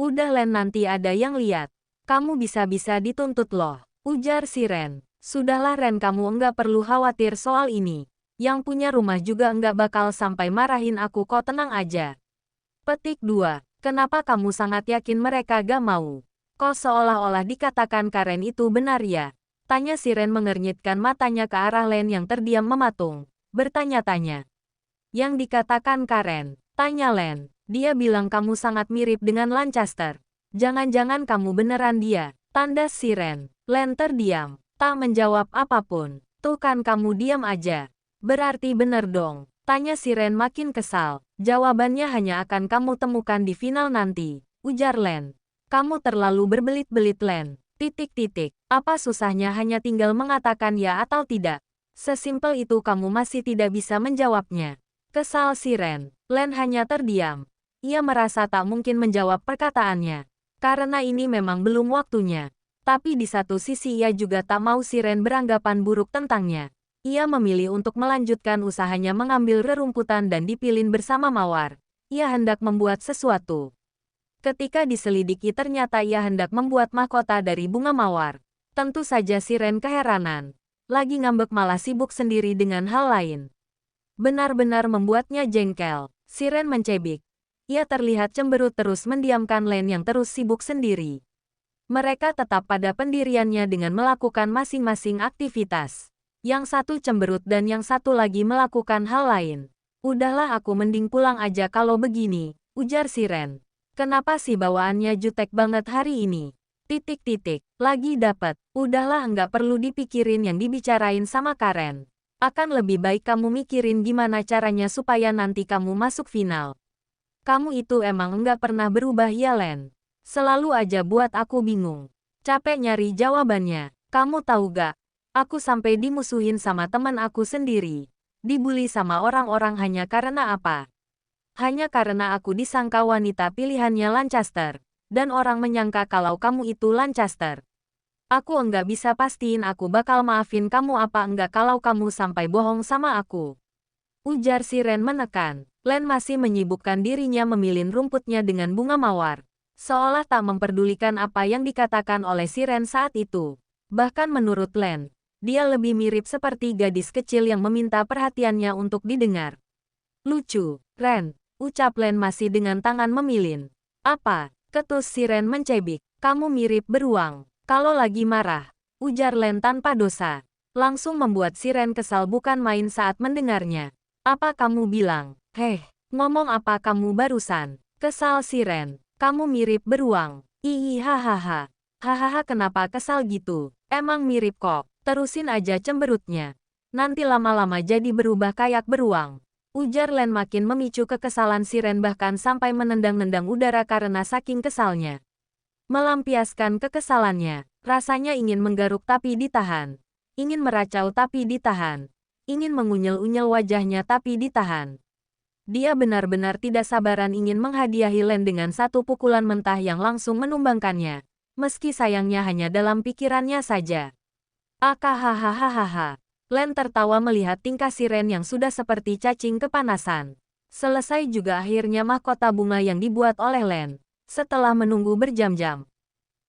Udah Len nanti ada yang lihat. Kamu bisa-bisa dituntut loh. Ujar si Ren. Sudahlah Ren kamu enggak perlu khawatir soal ini. Yang punya rumah juga enggak bakal sampai marahin aku kok tenang aja. Petik 2. Kenapa kamu sangat yakin mereka gak mau? Kok seolah-olah dikatakan Karen itu benar ya? Tanya si Ren mengernyitkan matanya ke arah Len yang terdiam mematung. Bertanya-tanya. Yang dikatakan Karen. Tanya Len. Dia bilang kamu sangat mirip dengan Lancaster. Jangan-jangan kamu beneran dia. Tanda si Ren. Len terdiam. Tak menjawab apapun. Tuh kan kamu diam aja. Berarti bener dong. Tanya si Ren makin kesal. Jawabannya hanya akan kamu temukan di final nanti. Ujar Len. Kamu terlalu berbelit-belit Len. Apa susahnya hanya tinggal mengatakan ya atau tidak. Sesimpel itu kamu masih tidak bisa menjawabnya. Kesal si Ren. Len hanya terdiam. Ia merasa tak mungkin menjawab perkataannya. Karena ini memang belum waktunya. Tapi di satu sisi ia juga tak mau si Ren beranggapan buruk tentangnya. Ia memilih untuk melanjutkan usahanya mengambil rerumputan dan dipilin bersama Mawar. Ia hendak membuat sesuatu. Ketika diselidiki ternyata ia hendak membuat mahkota dari bunga mawar. Tentu saja si Ren keheranan. Lagi ngambek malah sibuk sendiri dengan hal lain. Benar-benar membuatnya jengkel. Si Ren mencebik. Ia terlihat cemberut terus mendiamkan Len yang terus sibuk sendiri. Mereka tetap pada pendiriannya dengan melakukan masing-masing aktivitas. Yang satu cemberut dan yang satu lagi melakukan hal lain. Udahlah aku mending pulang aja kalau begini, ujar si Ren. Kenapa sih bawaannya jutek banget hari ini? Titik-titik, lagi dapat. Udahlah enggak perlu dipikirin yang dibicarain sama Karen. Akan lebih baik kamu mikirin gimana caranya supaya nanti kamu masuk final. Kamu itu emang enggak pernah berubah ya Len? Selalu aja buat aku bingung. Capek nyari jawabannya. Kamu tahu gak? Aku sampai dimusuhin sama teman aku sendiri. Dibully sama orang-orang hanya karena apa? Hanya karena aku disangka wanita pilihannya Lancaster. Dan orang menyangka kalau kamu itu Lancaster. Aku enggak bisa pastiin aku bakal maafin kamu apa enggak kalau kamu sampai bohong sama aku. Ujar si Ren menekan. Len masih menyibukkan dirinya memilin rumputnya dengan bunga mawar. Seolah tak memperdulikan apa yang dikatakan oleh si Ren saat itu. Bahkan menurut Len, dia lebih mirip seperti gadis kecil yang meminta perhatiannya untuk didengar. Lucu, Ren, ucap Len masih dengan tangan memilin. Apa? Ketus si Ren mencebik. Kamu mirip beruang. Kalau lagi marah, ujar Len tanpa dosa. Langsung membuat si Ren kesal bukan main saat mendengarnya. Apa kamu bilang? Heh, ngomong apa kamu barusan? Kesal si Ren. Kamu mirip beruang. Ih hahaha. Hahaha kenapa kesal gitu? Emang mirip kok. Terusin aja cemberutnya. Nanti lama-lama jadi berubah kayak beruang. Ujar Len makin memicu kekesalan si Ren bahkan sampai menendang-nendang udara karena saking kesalnya. Melampiaskan kekesalannya. Rasanya ingin menggaruk tapi ditahan. Ingin meracau tapi ditahan. Ingin mengunyel-unyel wajahnya tapi ditahan. Dia benar-benar tidak sabaran ingin menghadiahi Len dengan satu pukulan mentah yang langsung menumbangkannya. Meski sayangnya hanya dalam pikirannya saja. Akahahahaha. Len tertawa melihat tingkah si Ren yang sudah seperti cacing kepanasan. Selesai juga akhirnya mahkota bunga yang dibuat oleh Len. Setelah menunggu berjam-jam.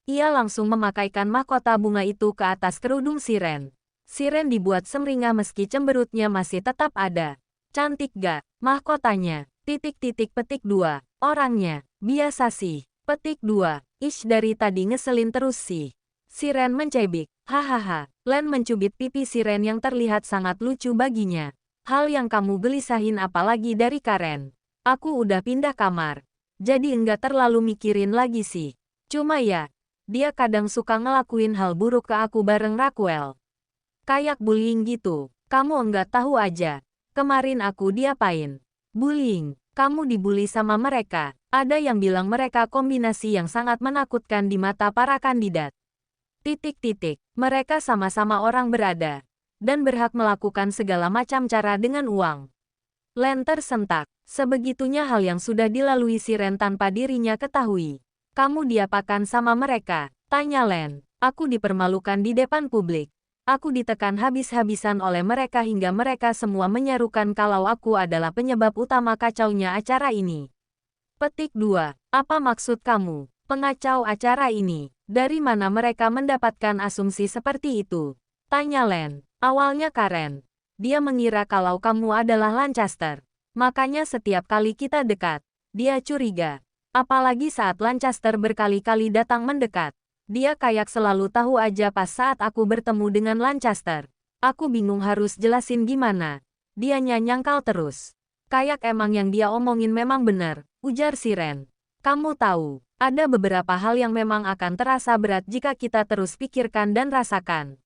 Ia langsung memakaikan mahkota bunga itu ke atas kerudung si Ren. Si Ren dibuat semringah meski cemberutnya masih tetap ada. Cantik gak? Mahkotanya. Titik-titik petik 2. Orangnya. Biasa sih. Petik 2. Ish dari tadi ngeselin terus sih. Si Ren mencebik. Hahaha. Len mencubit pipi si Ren yang terlihat sangat lucu baginya. Hal yang kamu gelisahin apalagi dari Karen. Aku udah pindah kamar. Jadi enggak terlalu mikirin lagi sih. Cuma ya, dia kadang suka ngelakuin hal buruk ke aku bareng Raquel. Kayak bullying gitu. Kamu enggak tahu aja. Kemarin aku diapain? Bullying. Kamu dibully sama mereka. Ada yang bilang mereka kombinasi yang sangat menakutkan di mata para kandidat. Titik-titik. Mereka sama-sama orang berada. Dan berhak melakukan segala macam cara dengan uang. Len tersentak. Sebegitunya hal yang sudah dilalui si Ren tanpa dirinya ketahui. Kamu diapakan sama mereka? Tanya Len. Aku dipermalukan di depan publik. Aku ditekan habis-habisan oleh mereka hingga mereka semua menyerukan kalau aku adalah penyebab utama kacaunya acara ini. Petik 2. Apa maksud kamu? Pengacau acara ini. Dari mana mereka mendapatkan asumsi seperti itu? Tanya Len. Awalnya Karen. Dia mengira kalau kamu adalah Lancaster. Makanya setiap kali kita dekat, dia curiga. Apalagi saat Lancaster berkali-kali datang mendekat. Dia kayak selalu tahu aja pas saat aku bertemu dengan Lancaster. Aku bingung harus jelasin gimana. Dianya nyangkal terus. Kayak emang yang dia omongin memang benar, ujar si Ren. Kamu tahu, ada beberapa hal yang memang akan terasa berat jika kita terus pikirkan dan rasakan.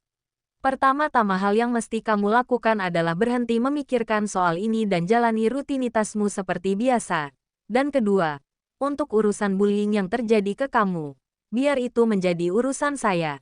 Pertama-tama hal yang mesti kamu lakukan adalah berhenti memikirkan soal ini dan jalani rutinitasmu seperti biasa. Dan kedua, untuk urusan bullying yang terjadi ke kamu. Biar itu menjadi urusan saya.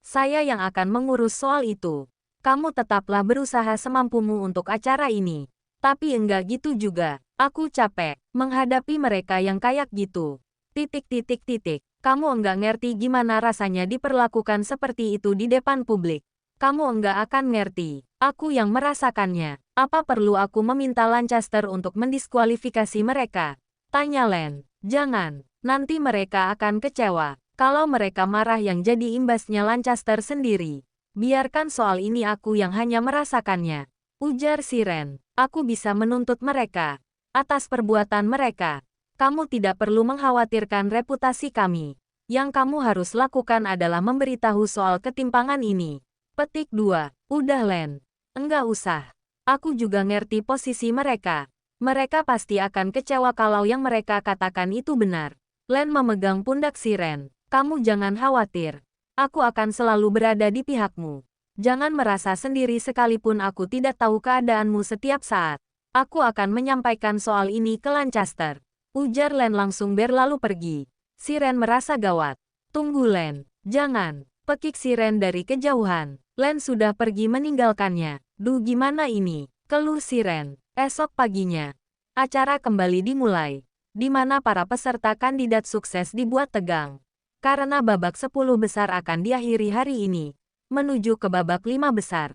Saya yang akan mengurus soal itu. Kamu tetaplah berusaha semampumu untuk acara ini. Tapi enggak gitu juga. Aku capek menghadapi mereka yang kayak gitu. Titik-titik-titik. Kamu enggak ngerti gimana rasanya diperlakukan seperti itu di depan publik. Kamu enggak akan ngerti. Aku yang merasakannya. Apa perlu aku meminta Lancaster untuk mendiskualifikasi mereka? Tanya Len. Jangan. Nanti mereka akan kecewa. Kalau mereka marah yang jadi imbasnya Lancaster sendiri. Biarkan soal ini aku yang hanya merasakannya. Ujar Siren. Aku bisa menuntut mereka. Atas perbuatan mereka. Kamu tidak perlu mengkhawatirkan reputasi kami. Yang kamu harus lakukan adalah memberitahu soal ketimpangan ini. Petik 2. Udah Len. Enggak usah. Aku juga ngerti posisi mereka. Mereka pasti akan kecewa kalau yang mereka katakan itu benar. Len memegang pundak Siren. Kamu jangan khawatir. Aku akan selalu berada di pihakmu. Jangan merasa sendiri sekalipun aku tidak tahu keadaanmu setiap saat. Aku akan menyampaikan soal ini ke Lancaster. Ujar Len langsung berlalu pergi. Siren merasa gawat. Tunggu Len. Jangan. Pekik Siren dari kejauhan. Len sudah pergi meninggalkannya. Duh gimana ini? Keluh Siren. Esok paginya. Acara kembali dimulai. Di mana para peserta kandidat sukses dibuat tegang. Karena babak 10 besar akan diakhiri hari ini. Menuju ke babak 5 besar.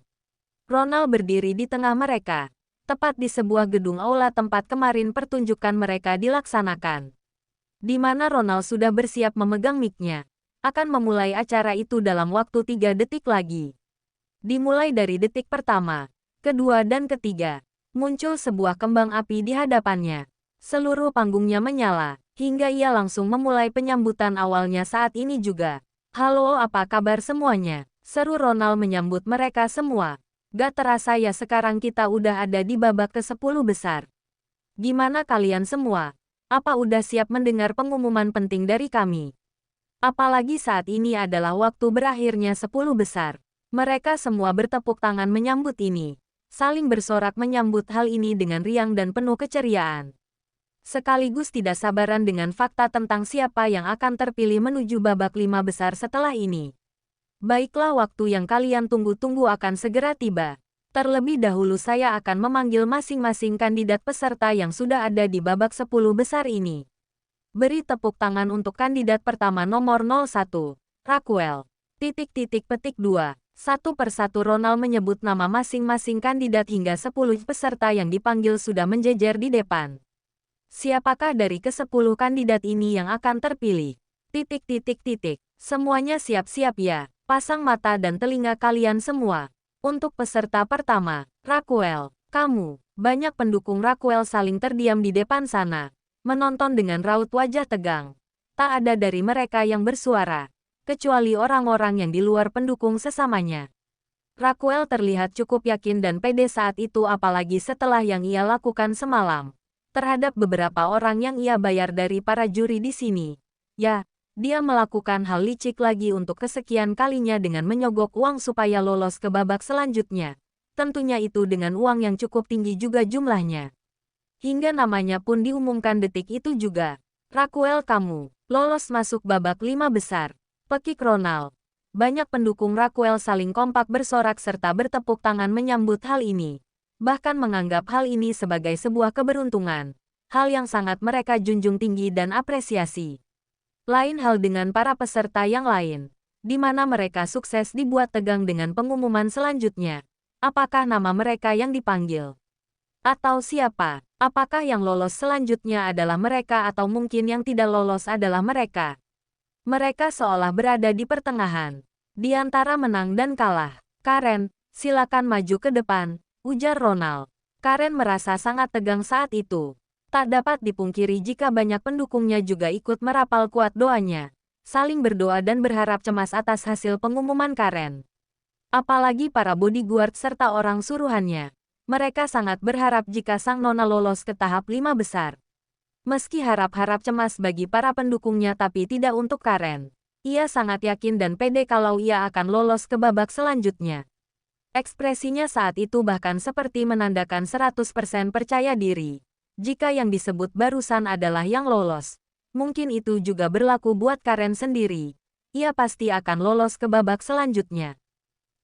Ronald berdiri di tengah mereka. Tepat di sebuah gedung aula tempat kemarin pertunjukan mereka dilaksanakan. Di mana Ronald sudah bersiap memegang mic-nya. Akan memulai acara itu dalam waktu 3 detik lagi. Dimulai dari detik pertama, kedua dan ketiga. Muncul sebuah kembang api di hadapannya. Seluruh panggungnya menyala, hingga ia langsung memulai penyambutan awalnya saat ini juga. Halo apa kabar semuanya? Seru Ronald menyambut mereka semua. Gak terasa ya sekarang kita udah ada di babak ke-10 besar. Gimana kalian semua? Apa udah siap mendengar pengumuman penting dari kami? Apalagi saat ini adalah waktu berakhirnya 10 besar. Mereka semua bertepuk tangan menyambut ini. Saling bersorak menyambut hal ini dengan riang dan penuh keceriaan. Sekaligus tidak sabaran dengan fakta tentang siapa yang akan terpilih menuju babak 5 besar setelah ini. Baiklah waktu yang kalian tunggu-tunggu akan segera tiba. Terlebih dahulu saya akan memanggil masing-masing kandidat peserta yang sudah ada di babak 10 besar ini. Beri tepuk tangan untuk kandidat pertama nomor 01, Raquel. Petik 2. Satu persatu Ronald menyebut nama masing-masing kandidat hingga 10 peserta yang dipanggil sudah menjejer di depan. Siapakah dari ke-10 kandidat ini yang akan terpilih? Semuanya siap-siap ya. Pasang mata dan telinga kalian semua. Untuk peserta pertama, Raquel. Kamu. Banyak pendukung Raquel saling terdiam di depan sana. Menonton dengan raut wajah tegang. Tak ada dari mereka yang bersuara. Kecuali orang-orang yang di luar pendukung sesamanya. Raquel terlihat cukup yakin dan pede saat itu apalagi setelah yang ia lakukan semalam. Terhadap beberapa orang yang ia bayar dari para juri di sini. Ya, dia melakukan hal licik lagi untuk kesekian kalinya dengan menyogok uang supaya lolos ke babak selanjutnya. Tentunya itu dengan uang yang cukup tinggi juga jumlahnya. Hingga namanya pun diumumkan detik itu juga. Raquel kamu, lolos masuk babak 5 besar. Pekik Ronald. Banyak pendukung Raquel saling kompak bersorak serta bertepuk tangan menyambut hal ini. Bahkan menganggap hal ini sebagai sebuah keberuntungan. Hal yang sangat mereka junjung tinggi dan apresiasi. Lain hal dengan para peserta yang lain. Di mana mereka sukses dibuat tegang dengan pengumuman selanjutnya. Apakah nama mereka yang dipanggil? Atau siapa? Apakah yang lolos selanjutnya adalah mereka atau mungkin yang tidak lolos adalah mereka? Mereka seolah berada di pertengahan. Di antara menang dan kalah. Karen, silakan maju ke depan, ujar Ronald. Karen merasa sangat tegang saat itu. Tak dapat dipungkiri jika banyak pendukungnya juga ikut merapal kuat doanya. Saling berdoa dan berharap cemas atas hasil pengumuman Karen. Apalagi para bodyguard serta orang suruhannya. Mereka sangat berharap jika sang nona lolos ke tahap 5 besar. Meski harap-harap cemas bagi para pendukungnya tapi tidak untuk Karen. Ia sangat yakin dan pede kalau ia akan lolos ke babak selanjutnya. Ekspresinya saat itu bahkan seperti menandakan 100% percaya diri. Jika yang disebut barusan adalah yang lolos, mungkin itu juga berlaku buat Karen sendiri. Ia pasti akan lolos ke babak selanjutnya.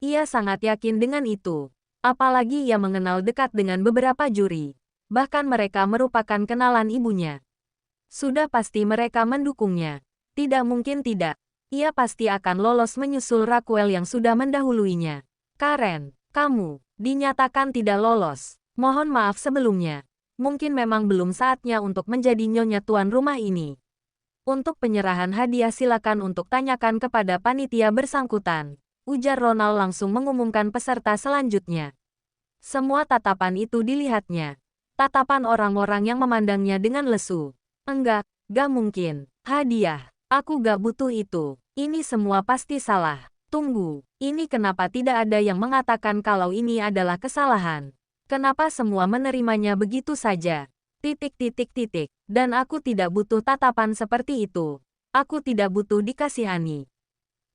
Ia sangat yakin dengan itu. Apalagi ia mengenal dekat dengan beberapa juri. Bahkan mereka merupakan kenalan ibunya. Sudah pasti mereka mendukungnya. Tidak mungkin tidak. Ia pasti akan lolos menyusul Raquel yang sudah mendahuluinya. Karen, kamu dinyatakan tidak lolos. Mohon maaf sebelumnya. Mungkin memang belum saatnya untuk menjadi nyonya tuan rumah ini. Untuk penyerahan hadiah silakan untuk tanyakan kepada panitia bersangkutan. Ujar Ronald langsung mengumumkan peserta selanjutnya. Semua tatapan itu dilihatnya. Tatapan orang-orang yang memandangnya dengan lesu. Enggak, gak mungkin. Hadiah. Aku gak butuh itu. Ini semua pasti salah. Tunggu, ini kenapa tidak ada yang mengatakan kalau ini adalah kesalahan? Kenapa semua menerimanya begitu saja? Dan aku tidak butuh tatapan seperti itu. Aku tidak butuh dikasihani.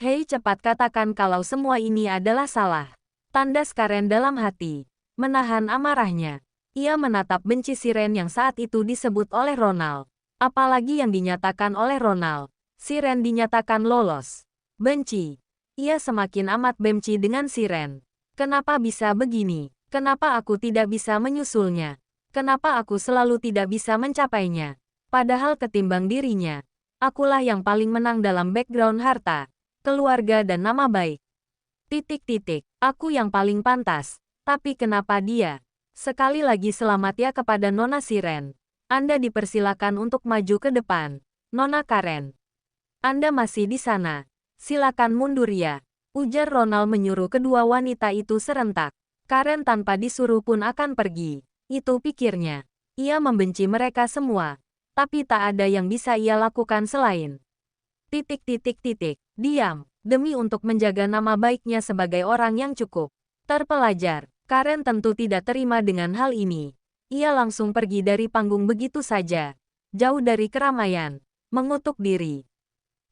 Hei, cepat katakan kalau semua ini adalah salah. Tandas Karen dalam hati. Menahan amarahnya. Ia menatap benci Siren yang saat itu disebut oleh Ronald. Apalagi yang dinyatakan oleh Ronald. Siren dinyatakan lolos. Benci. Ia semakin amat benci dengan Siren. Kenapa bisa begini? Kenapa aku tidak bisa menyusulnya? Kenapa aku selalu tidak bisa mencapainya? Padahal ketimbang dirinya, akulah yang paling menang dalam background harta, keluarga dan nama baik. Aku yang paling pantas. Tapi kenapa dia? Sekali lagi selamat ya kepada Nona Siren. Anda dipersilakan untuk maju ke depan. Nona Karen. Anda masih di sana. Silakan mundur ya. Ujar Ronald menyuruh kedua wanita itu serentak. Karen tanpa disuruh pun akan pergi. Itu pikirnya. Ia membenci mereka semua. Tapi tak ada yang bisa ia lakukan selain. Diam. Demi untuk menjaga nama baiknya sebagai orang yang cukup terpelajar. Karen tentu tidak terima dengan hal ini. Ia langsung pergi dari panggung begitu saja. Jauh dari keramaian. Mengutuk diri.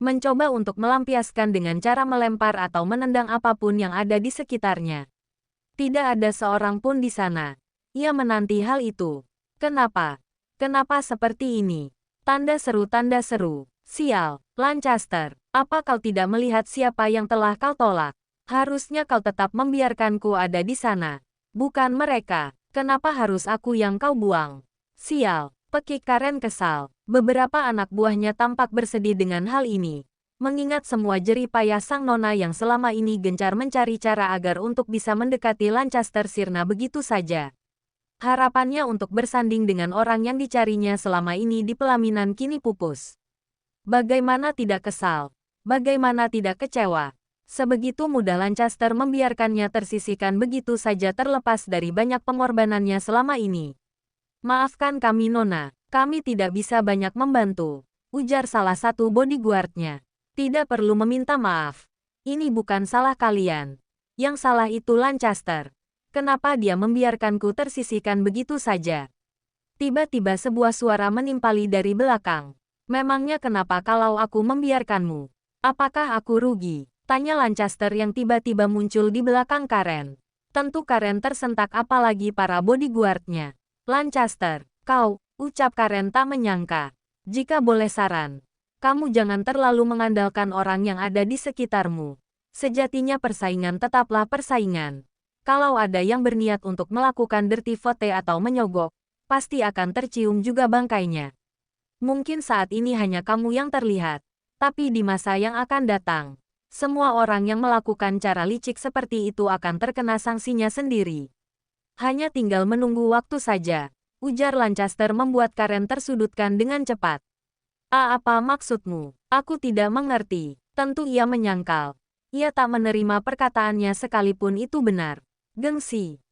Mencoba untuk melampiaskan dengan cara melempar atau menendang apapun yang ada di sekitarnya. Tidak ada seorang pun di sana. Ia menanti hal itu. Kenapa? Kenapa seperti ini? Tanda seru. Sial, Lancaster. Apa kau tidak melihat siapa yang telah kau tolak? Harusnya kau tetap membiarkanku ada di sana. Bukan mereka. Kenapa harus aku yang kau buang? Sial. Pekik Karen kesal. Beberapa anak buahnya tampak bersedih dengan hal ini. Mengingat semua jerih payah sang nona yang selama ini gencar mencari cara agar untuk bisa mendekati Lancaster sirna begitu saja. Harapannya untuk bersanding dengan orang yang dicarinya selama ini di pelaminan kini pupus. Bagaimana tidak kesal? Bagaimana tidak kecewa? Sebegitu mudah Lancaster membiarkannya tersisihkan begitu saja terlepas dari banyak pengorbanannya selama ini. Maafkan kami Nona, kami tidak bisa banyak membantu, ujar salah satu bodyguardnya. Tidak perlu meminta maaf. Ini bukan salah kalian. Yang salah itu Lancaster. Kenapa dia membiarkanku tersisihkan begitu saja? Tiba-tiba sebuah suara menimpali dari belakang. Memangnya kenapa kalau aku membiarkanmu? Apakah aku rugi? Tanya Lancaster yang tiba-tiba muncul di belakang Karen. Tentu Karen tersentak apalagi para bodyguardnya. Lancaster, kau, ucap Karen tak menyangka. Jika boleh saran, kamu jangan terlalu mengandalkan orang yang ada di sekitarmu. Sejatinya persaingan tetaplah persaingan. Kalau ada yang berniat untuk melakukan dirty vote atau menyogok, pasti akan tercium juga bangkainya. Mungkin saat ini hanya kamu yang terlihat, tapi di masa yang akan datang, semua orang yang melakukan cara licik seperti itu akan terkena sanksinya sendiri. Hanya tinggal menunggu waktu saja, ujar Lancaster membuat Karen tersudutkan dengan cepat. Apa maksudmu? Aku tidak mengerti. Tentu ia menyangkal. Ia tak menerima perkataannya sekalipun itu benar. Gengsi.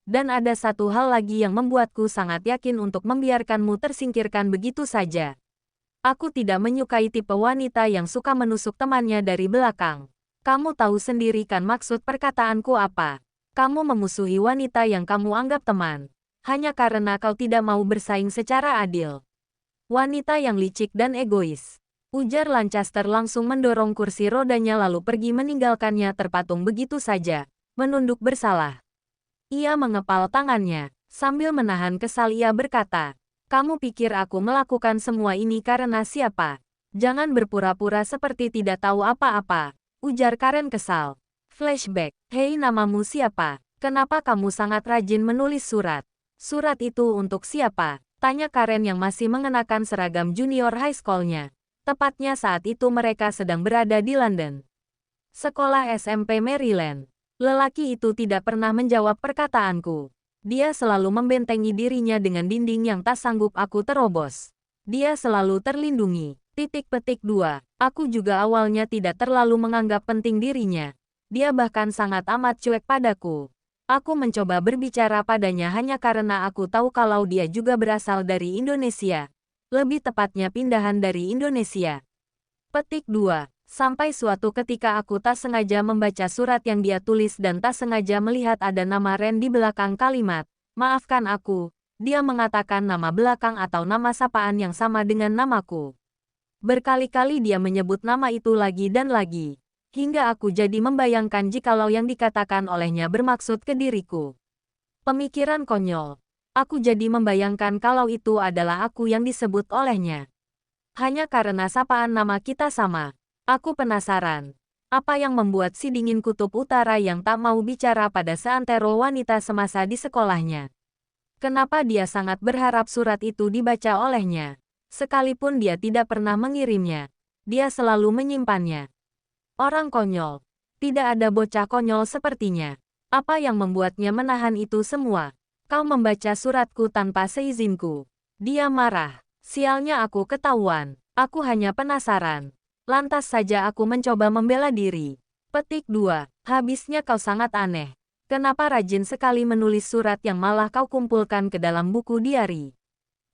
Dan ada satu hal lagi yang membuatku sangat yakin untuk membiarkanmu tersingkirkan begitu saja. Aku tidak menyukai tipe wanita yang suka menusuk temannya dari belakang. Kamu tahu sendiri kan maksud perkataanku apa? Kamu memusuhi wanita yang kamu anggap teman, hanya karena kau tidak mau bersaing secara adil. Wanita yang licik dan egois. Ujar Lancaster langsung mendorong kursi rodanya lalu pergi meninggalkannya terpatung begitu saja, menunduk bersalah. Ia mengepal tangannya, sambil menahan kesal ia berkata, kamu pikir aku melakukan semua ini karena siapa? Jangan berpura-pura seperti tidak tahu apa-apa, ujar Karen kesal. Flashback, hei namamu siapa? Kenapa kamu sangat rajin menulis surat? Surat itu untuk siapa? Tanya Karen yang masih mengenakan seragam junior high school-nya. Tepatnya saat itu mereka sedang berada di London. Sekolah SMP Maryland. Lelaki itu tidak pernah menjawab perkataanku. Dia selalu membentengi dirinya dengan dinding yang tak sanggup aku terobos. Dia selalu terlindungi. Petik 2. Aku juga awalnya tidak terlalu menganggap penting dirinya. Dia bahkan sangat amat cuek padaku. Aku mencoba berbicara padanya hanya karena aku tahu kalau dia juga berasal dari Indonesia. Lebih tepatnya pindahan dari Indonesia. Petik 2. Sampai suatu ketika aku tak sengaja membaca surat yang dia tulis dan tak sengaja melihat ada nama Ren di belakang kalimat. Maafkan aku, dia mengatakan nama belakang atau nama sapaan yang sama dengan namaku. Berkali-kali dia menyebut nama itu lagi dan lagi. Hingga aku jadi membayangkan jikalau yang dikatakan olehnya bermaksud ke diriku. Pemikiran konyol. Aku jadi membayangkan kalau itu adalah aku yang disebut olehnya. Hanya karena sapaan nama kita sama. Aku penasaran. Apa yang membuat si dingin kutub utara yang tak mau bicara pada seantero wanita semasa di sekolahnya? Kenapa dia sangat berharap surat itu dibaca olehnya? Sekalipun dia tidak pernah mengirimnya, dia selalu menyimpannya. Orang konyol. Tidak ada bocah konyol sepertinya. Apa yang membuatnya menahan itu semua? Kau membaca suratku tanpa seizinku. Dia marah. Sialnya aku ketahuan. Aku hanya penasaran. Lantas saja aku mencoba membela diri. Petik 2. Habisnya kau sangat aneh. Kenapa rajin sekali menulis surat yang malah kau kumpulkan ke dalam buku diari?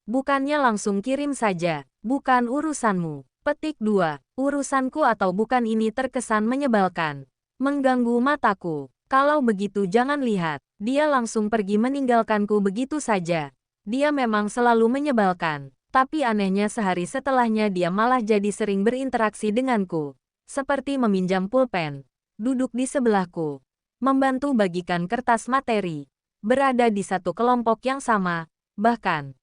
Bukannya langsung kirim saja. Bukan urusanmu. Petik 2. Urusanku atau bukan ini terkesan menyebalkan. Mengganggu mataku. Kalau begitu jangan lihat. Dia langsung pergi meninggalkanku begitu saja. Dia memang selalu menyebalkan. Tapi anehnya sehari setelahnya dia malah jadi sering berinteraksi denganku. Seperti meminjam pulpen, duduk di sebelahku, membantu bagikan kertas materi, berada di satu kelompok yang sama, bahkan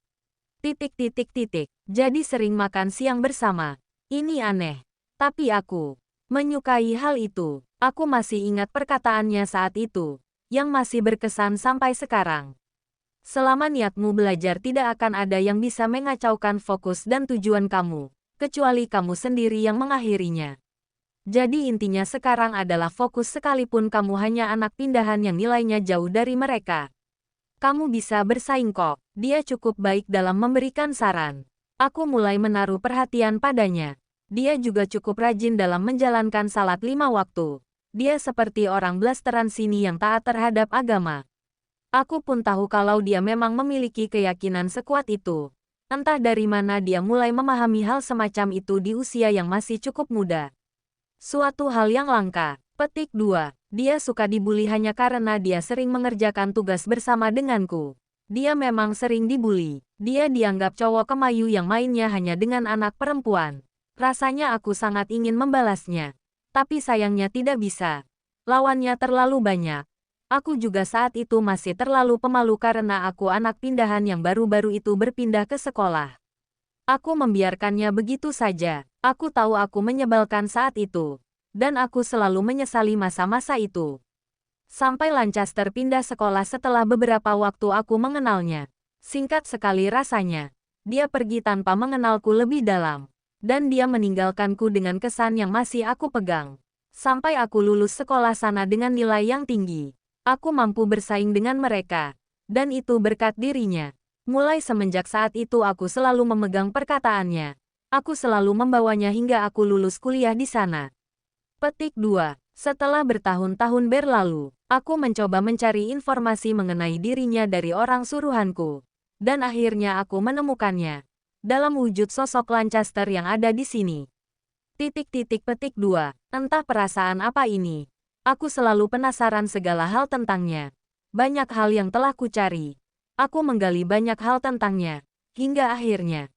jadi sering makan siang bersama. Ini aneh. Tapi aku menyukai hal itu. Aku masih ingat perkataannya saat itu, yang masih berkesan sampai sekarang. Selama niatmu belajar tidak akan ada yang bisa mengacaukan fokus dan tujuan kamu, kecuali kamu sendiri yang mengakhirinya. Jadi intinya sekarang adalah fokus sekalipun kamu hanya anak pindahan yang nilainya jauh dari mereka. Kamu bisa bersaing kok, dia cukup baik dalam memberikan saran. Aku mulai menaruh perhatian padanya. Dia juga cukup rajin dalam menjalankan salat 5 waktu. Dia seperti orang blasteran sini yang taat terhadap agama. Aku pun tahu kalau dia memang memiliki keyakinan sekuat itu. Entah dari mana dia mulai memahami hal semacam itu di usia yang masih cukup muda. Suatu hal yang langka. Petik 2. Dia suka dibully hanya karena dia sering mengerjakan tugas bersama denganku. Dia memang sering dibully. Dia dianggap cowok kemayu yang mainnya hanya dengan anak perempuan. Rasanya aku sangat ingin membalasnya. Tapi sayangnya tidak bisa. Lawannya terlalu banyak. Aku juga saat itu masih terlalu pemalu karena aku anak pindahan yang baru-baru itu berpindah ke sekolah. Aku membiarkannya begitu saja. Aku tahu aku menyebalkan saat itu. Dan aku selalu menyesali masa-masa itu. Sampai Lancaster pindah sekolah setelah beberapa waktu aku mengenalnya. Singkat sekali rasanya. Dia pergi tanpa mengenalku lebih dalam. Dan dia meninggalkanku dengan kesan yang masih aku pegang. Sampai aku lulus sekolah sana dengan nilai yang tinggi. Aku mampu bersaing dengan mereka. Dan itu berkat dirinya. Mulai semenjak saat itu aku selalu memegang perkataannya. Aku selalu membawanya hingga aku lulus kuliah di sana. Petik 2. Setelah bertahun-tahun berlalu, aku mencoba mencari informasi mengenai dirinya dari orang suruhanku. Dan akhirnya aku menemukannya. Dalam wujud sosok Lancaster yang ada di sini. Petik 2. Entah perasaan apa ini. Aku selalu penasaran segala hal tentangnya. Banyak hal yang telah kucari. Aku menggali banyak hal tentangnya. Hingga akhirnya.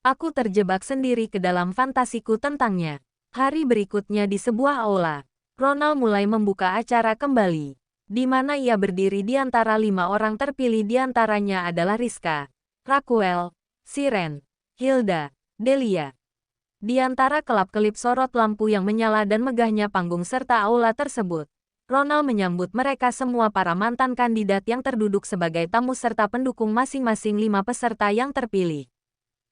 Aku terjebak sendiri ke dalam fantasiku tentangnya. Hari berikutnya di sebuah aula. Ronald mulai membuka acara kembali. Di mana ia berdiri di antara 5 orang terpilih di antaranya adalah Rizka, Raquel, Siren, Hilda, Delia. Di antara kelap-kelip sorot lampu yang menyala dan megahnya panggung serta aula tersebut, Ronald menyambut mereka semua para mantan kandidat yang terduduk sebagai tamu serta pendukung masing-masing 5 peserta yang terpilih.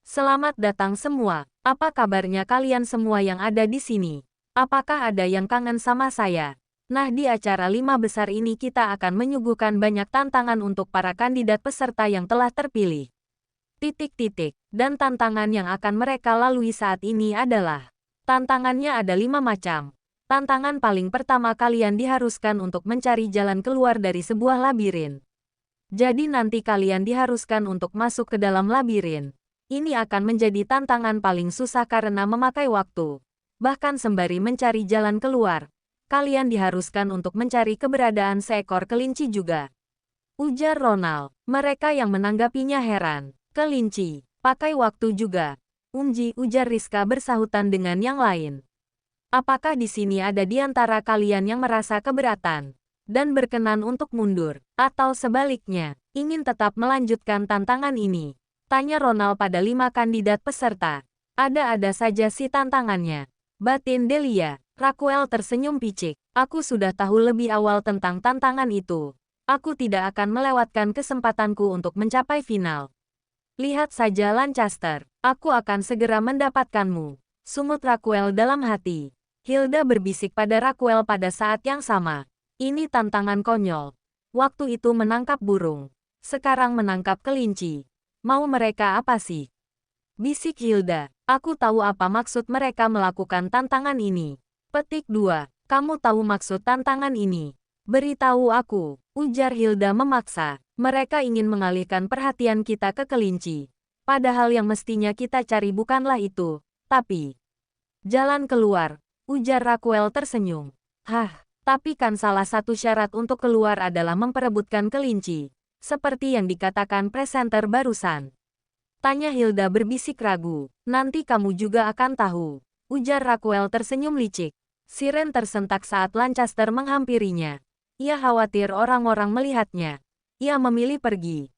Selamat datang semua. Apa kabarnya kalian semua yang ada di sini? Apakah ada yang kangen sama saya? Nah, di acara 5 besar ini kita akan menyuguhkan banyak tantangan untuk para kandidat peserta yang telah terpilih. Dan tantangan yang akan mereka lalui saat ini adalah tantangannya ada 5 macam. Tantangan paling pertama, kalian diharuskan untuk mencari jalan keluar dari sebuah labirin. Jadi nanti kalian diharuskan untuk masuk ke dalam labirin. Ini akan menjadi tantangan paling susah karena memakai waktu. Bahkan sembari mencari jalan keluar, kalian diharuskan untuk mencari keberadaan seekor kelinci juga. Ujar Ronald. Mereka yang menanggapinya heran. Kelinci, pakai waktu juga. Ujar Rizka bersahutan dengan yang lain. Apakah di sini ada di antara kalian yang merasa keberatan dan berkenan untuk mundur, atau sebaliknya, ingin tetap melanjutkan tantangan ini? Tanya Ronald pada 5 kandidat peserta. Ada-ada saja sih tantangannya, batin Delia. Raquel tersenyum picik. Aku sudah tahu lebih awal tentang tantangan itu. Aku tidak akan melewatkan kesempatanku untuk mencapai final. Lihat saja Lancaster, aku akan segera mendapatkanmu. Sumut Raquel dalam hati. Hilda berbisik pada Raquel pada saat yang sama. Ini tantangan konyol. Waktu itu menangkap burung. Sekarang menangkap kelinci. Mau mereka apa sih? Bisik Hilda. Aku tahu apa maksud mereka melakukan tantangan ini. Petik 2. Kamu tahu maksud tantangan ini? Beritahu aku, ujar Hilda memaksa. Mereka ingin mengalihkan perhatian kita ke kelinci. Padahal yang mestinya kita cari bukanlah itu, tapi jalan keluar, ujar Raquel tersenyum. Hah, tapi kan salah satu syarat untuk keluar adalah memperebutkan kelinci. Seperti yang dikatakan presenter barusan. Tanya Hilda berbisik ragu. Nanti kamu juga akan tahu, ujar Raquel tersenyum licik. Siren tersentak saat Lancaster menghampirinya. Ia khawatir orang-orang melihatnya. Ia memilih pergi.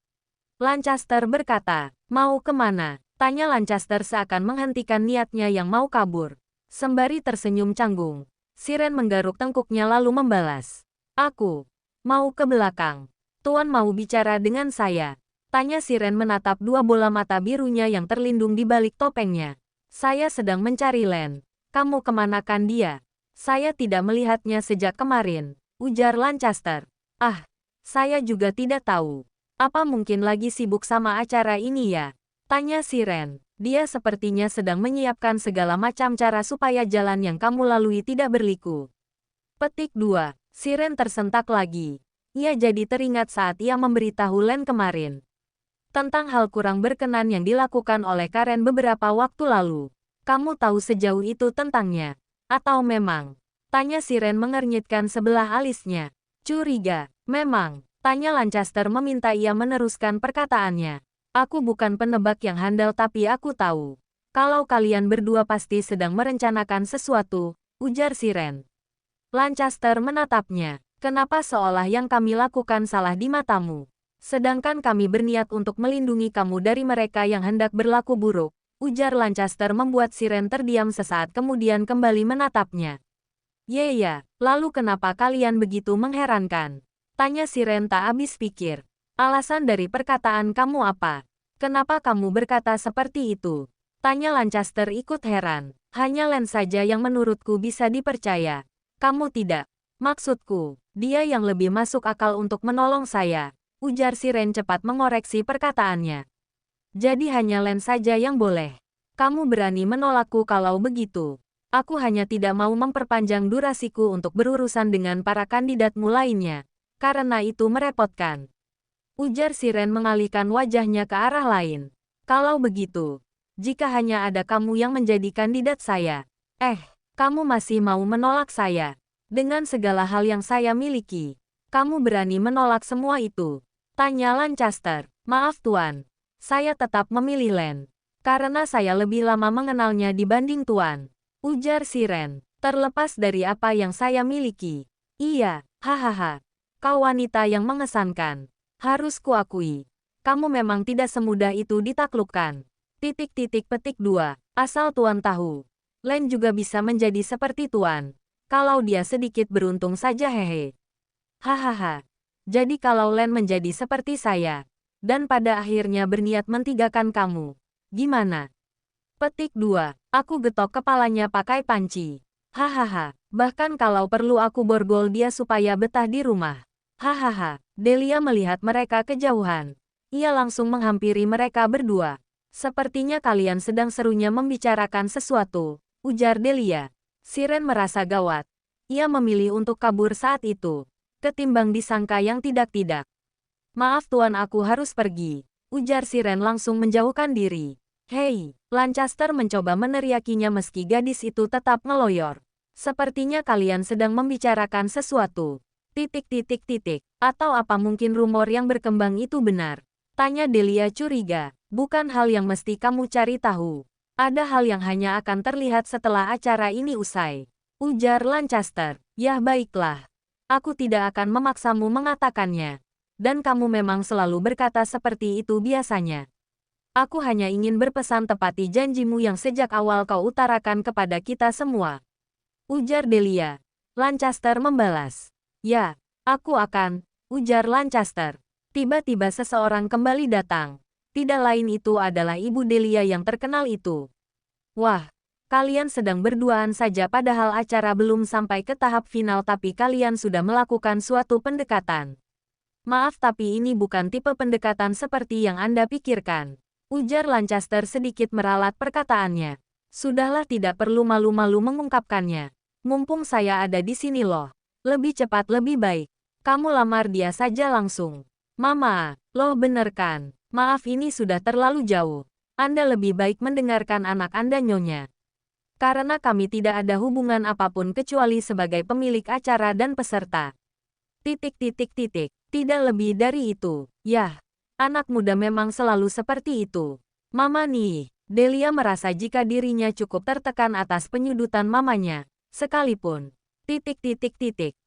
Lancaster berkata, mau kemana? Tanya Lancaster seakan menghentikan niatnya yang mau kabur. Sembari tersenyum canggung, Siren menggaruk tengkuknya lalu membalas. Aku mau ke belakang. Tuan mau bicara dengan saya. Tanya Siren menatap 2 bola mata birunya yang terlindung di balik topengnya. Saya sedang mencari Len. Kamu kemanakan dia? Saya tidak melihatnya sejak kemarin, ujar Lancaster. Ah, saya juga tidak tahu. Apa mungkin lagi sibuk sama acara ini ya? Tanya Siren. Dia sepertinya sedang menyiapkan segala macam cara supaya jalan yang kamu lalui tidak berliku. Petik 2. Siren tersentak lagi. Ia jadi teringat saat ia memberitahu Len kemarin tentang hal kurang berkenan yang dilakukan oleh Karen beberapa waktu lalu. Kamu tahu sejauh itu tentangnya? Atau memang? Tanya Siren mengernyitkan sebelah alisnya. Curiga. Memang, tanya Lancaster meminta ia meneruskan perkataannya. Aku bukan penebak yang handal tapi aku tahu. Kalau kalian berdua pasti sedang merencanakan sesuatu, ujar Siren. Lancaster menatapnya. Kenapa seolah yang kami lakukan salah di matamu? Sedangkan kami berniat untuk melindungi kamu dari mereka yang hendak berlaku buruk, ujar Lancaster membuat Siren terdiam sesaat kemudian kembali menatapnya. Ya, lalu kenapa kalian begitu mengherankan? Tanya Siren tak habis pikir. Alasan dari perkataan kamu apa? Kenapa kamu berkata seperti itu? Tanya Lancaster ikut heran. Hanya Len saja yang menurutku bisa dipercaya. Kamu tidak. Maksudku, dia yang lebih masuk akal untuk menolong saya. Ujar Siren cepat mengoreksi perkataannya. Jadi hanya Len saja yang boleh. Kamu berani menolakku kalau begitu. Aku hanya tidak mau memperpanjang durasiku untuk berurusan dengan para kandidatmu lainnya. Karena itu merepotkan. Ujar Siren mengalihkan wajahnya ke arah lain. Kalau begitu, jika hanya ada kamu yang menjadi kandidat saya, kamu masih mau menolak saya. Dengan segala hal yang saya miliki, kamu berani menolak semua itu? Tanya Lancaster. Maaf Tuan, saya tetap memilih Len. Karena saya lebih lama mengenalnya dibanding Tuan. Ujar Siren. Terlepas dari apa yang saya miliki. Iya, hahaha. Kau wanita yang mengesankan. Harus kuakui. Kamu memang tidak semudah itu ditaklukkan. Petik 2. Asal Tuan tahu. Len juga bisa menjadi seperti Tuan. Kalau dia sedikit beruntung saja hehe. Hahaha. Jadi kalau Len menjadi seperti saya, dan pada akhirnya berniat mentigakan kamu, Gimana? Petik 2. Aku getok kepalanya pakai panci. Hahaha. Bahkan kalau perlu aku borgol dia supaya betah di rumah. Hahaha. Delia melihat mereka kejauhan. Ia langsung menghampiri mereka berdua. Sepertinya kalian sedang serunya membicarakan sesuatu, ujar Delia. Siren merasa gawat. Ia memilih untuk kabur saat itu, ketimbang disangka yang tidak-tidak. Maaf tuan, aku harus pergi, ujar Siren langsung menjauhkan diri. Hei, Lancaster mencoba meneriakinya meski gadis itu tetap ngeloyor. Sepertinya kalian sedang membicarakan sesuatu. Atau apa mungkin rumor yang berkembang itu benar? Tanya Delia curiga. Bukan hal yang mesti kamu cari tahu. Ada hal yang hanya akan terlihat setelah acara ini usai. Ujar Lancaster. Yah baiklah. Aku tidak akan memaksamu mengatakannya. Dan kamu memang selalu berkata seperti itu biasanya. Aku hanya ingin berpesan tepati janjimu yang sejak awal kau utarakan kepada kita semua. Ujar Delia. Lancaster membalas. Ya, aku akan, ujar Lancaster. Tiba-tiba seseorang kembali datang. Tidak lain itu adalah Ibu Delia yang terkenal itu. Wah, kalian sedang berduaan saja padahal acara belum sampai ke tahap final tapi kalian sudah melakukan suatu pendekatan. Maaf tapi ini bukan tipe pendekatan seperti yang Anda pikirkan. Ujar Lancaster sedikit meralat perkataannya. Sudahlah, tidak perlu malu-malu mengungkapkannya. Mumpung saya ada di sini loh. Lebih cepat lebih baik. Kamu lamar dia saja langsung. Mama, loh bener kan? Maaf ini sudah terlalu jauh. Anda lebih baik mendengarkan anak Anda nyonya. Karena kami tidak ada hubungan apapun kecuali sebagai pemilik acara dan peserta. Tidak lebih dari itu. Yah, anak muda memang selalu seperti itu. Mama nih, Delia merasa jika dirinya cukup tertekan atas penyudutan mamanya. Sekalipun.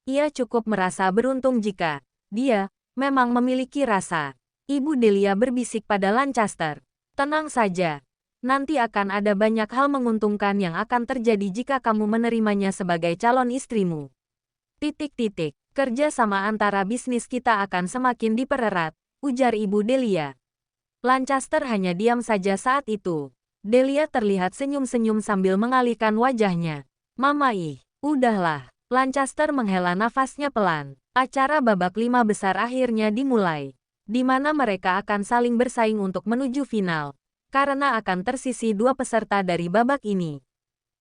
Ia cukup merasa beruntung jika dia memang memiliki rasa. Ibu Delia berbisik pada Lancaster. Tenang saja. Nanti akan ada banyak hal menguntungkan yang akan terjadi jika kamu menerimanya sebagai calon istrimu. Kerja sama antara bisnis kita akan semakin dipererat, ujar Ibu Delia. Lancaster hanya diam saja saat itu. Delia terlihat senyum-senyum sambil mengalihkan wajahnya. Mama udahlah. Lancaster menghela nafasnya pelan. Acara babak 5 besar akhirnya dimulai, di mana mereka akan saling bersaing untuk menuju final, karena akan tersisi 2 peserta dari babak ini.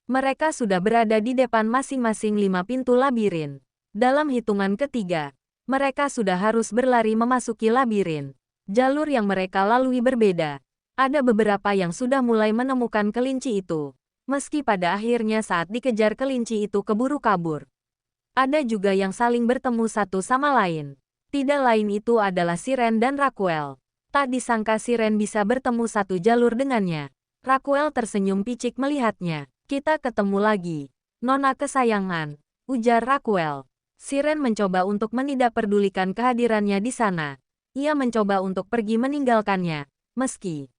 Mereka sudah berada di depan masing-masing 5 pintu labirin. Dalam hitungan ketiga, mereka sudah harus berlari memasuki labirin. Jalur yang mereka lalui berbeda. Ada beberapa yang sudah mulai menemukan kelinci itu, meski pada akhirnya saat dikejar kelinci itu keburu kabur. Ada juga yang saling bertemu satu sama lain. Tidak lain itu adalah Siren dan Raquel. Tak disangka Siren bisa bertemu satu jalur dengannya. Raquel tersenyum picik melihatnya. Kita ketemu lagi. Nona kesayangan, ujar Raquel. Siren mencoba untuk menidakpedulikan kehadirannya di sana. Ia mencoba untuk pergi meninggalkannya, meski...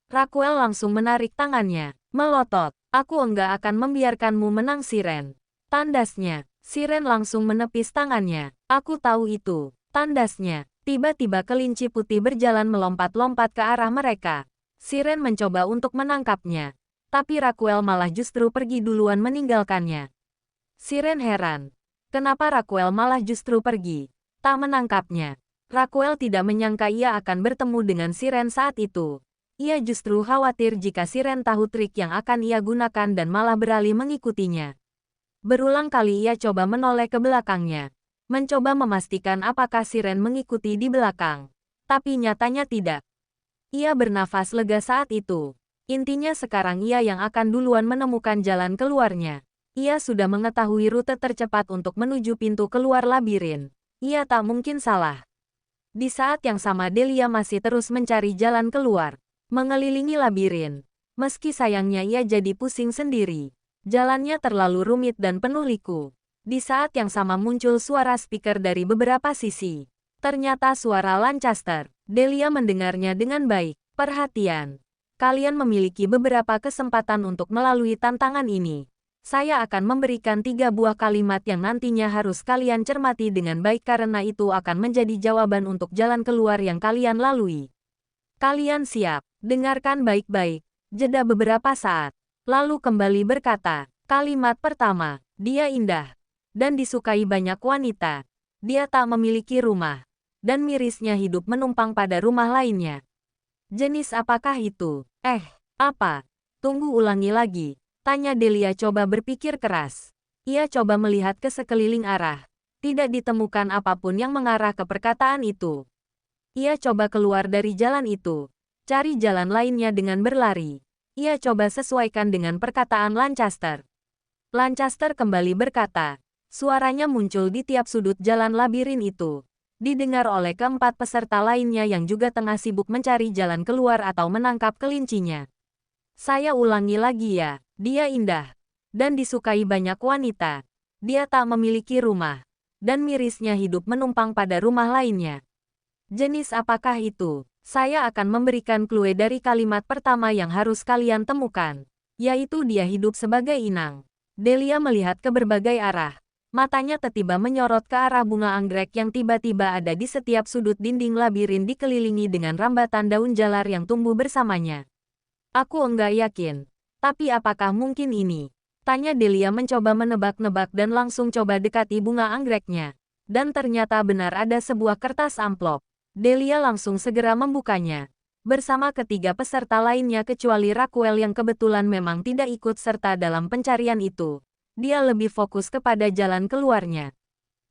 Raquel langsung menarik tangannya, melotot. Aku enggak akan membiarkanmu menang Siren. Tandasnya. Siren langsung menepis tangannya. Aku tahu itu. Tandasnya. Tiba-tiba kelinci putih berjalan melompat-lompat ke arah mereka. Siren mencoba untuk menangkapnya. Tapi Raquel malah justru pergi duluan meninggalkannya. Siren heran. Kenapa Raquel malah justru pergi? Tak menangkapnya. Raquel tidak menyangka ia akan bertemu dengan Siren saat itu. Ia justru khawatir jika Siren tahu trik yang akan ia gunakan dan malah beralih mengikutinya. Berulang kali ia coba menoleh ke belakangnya, mencoba memastikan apakah Siren mengikuti di belakang. Tapi nyatanya tidak. Ia bernafas lega saat itu. Intinya sekarang ia yang akan duluan menemukan jalan keluarnya. Ia sudah mengetahui rute tercepat untuk menuju pintu keluar labirin. Ia tak mungkin salah. Di saat yang sama Delia masih terus mencari jalan keluar, mengelilingi labirin. Meski sayangnya ia jadi pusing sendiri. Jalannya terlalu rumit dan penuh liku. Di saat yang sama muncul suara speaker dari beberapa sisi. Ternyata suara Lancaster. Delia mendengarnya dengan baik. Perhatian. Kalian memiliki beberapa kesempatan untuk melalui tantangan ini. Saya akan memberikan 3 buah kalimat yang nantinya harus kalian cermati dengan baik karena itu akan menjadi jawaban untuk jalan keluar yang kalian lalui. Kalian siap? Dengarkan baik-baik. Jeda beberapa saat. Lalu kembali berkata, kalimat pertama, dia indah dan disukai banyak wanita. Dia tak memiliki rumah, dan mirisnya hidup menumpang pada rumah lainnya. Jenis apakah itu? Apa? Tunggu ulangi lagi. Tanya Delia coba berpikir keras. Ia coba melihat ke sekeliling arah. Tidak ditemukan apapun yang mengarah ke perkataan itu. Ia coba keluar dari jalan itu. Cari jalan lainnya dengan berlari. Ia coba sesuaikan dengan perkataan Lancaster. Lancaster kembali berkata. Suaranya muncul di tiap sudut jalan labirin itu. Didengar oleh keempat peserta lainnya yang juga tengah sibuk mencari jalan keluar atau menangkap kelincinya. Saya ulangi lagi ya, dia indah dan disukai banyak wanita. Dia tak memiliki rumah, dan mirisnya hidup menumpang pada rumah lainnya. Jenis apakah itu? Saya akan memberikan clue dari kalimat pertama yang harus kalian temukan, yaitu dia hidup sebagai inang. Delia melihat ke berbagai arah. Matanya tiba-tiba menyorot ke arah bunga anggrek yang tiba-tiba ada di setiap sudut dinding labirin dikelilingi dengan rambatan daun jalar yang tumbuh bersamanya. Aku enggak yakin. Tapi apakah mungkin ini? Tanya Delia mencoba menebak-nebak dan langsung coba dekati bunga anggreknya. Dan ternyata benar ada sebuah kertas amplop. Delia langsung segera membukanya. Bersama ketiga peserta lainnya kecuali Raquel yang kebetulan memang tidak ikut serta dalam pencarian itu. Dia lebih fokus kepada jalan keluarnya.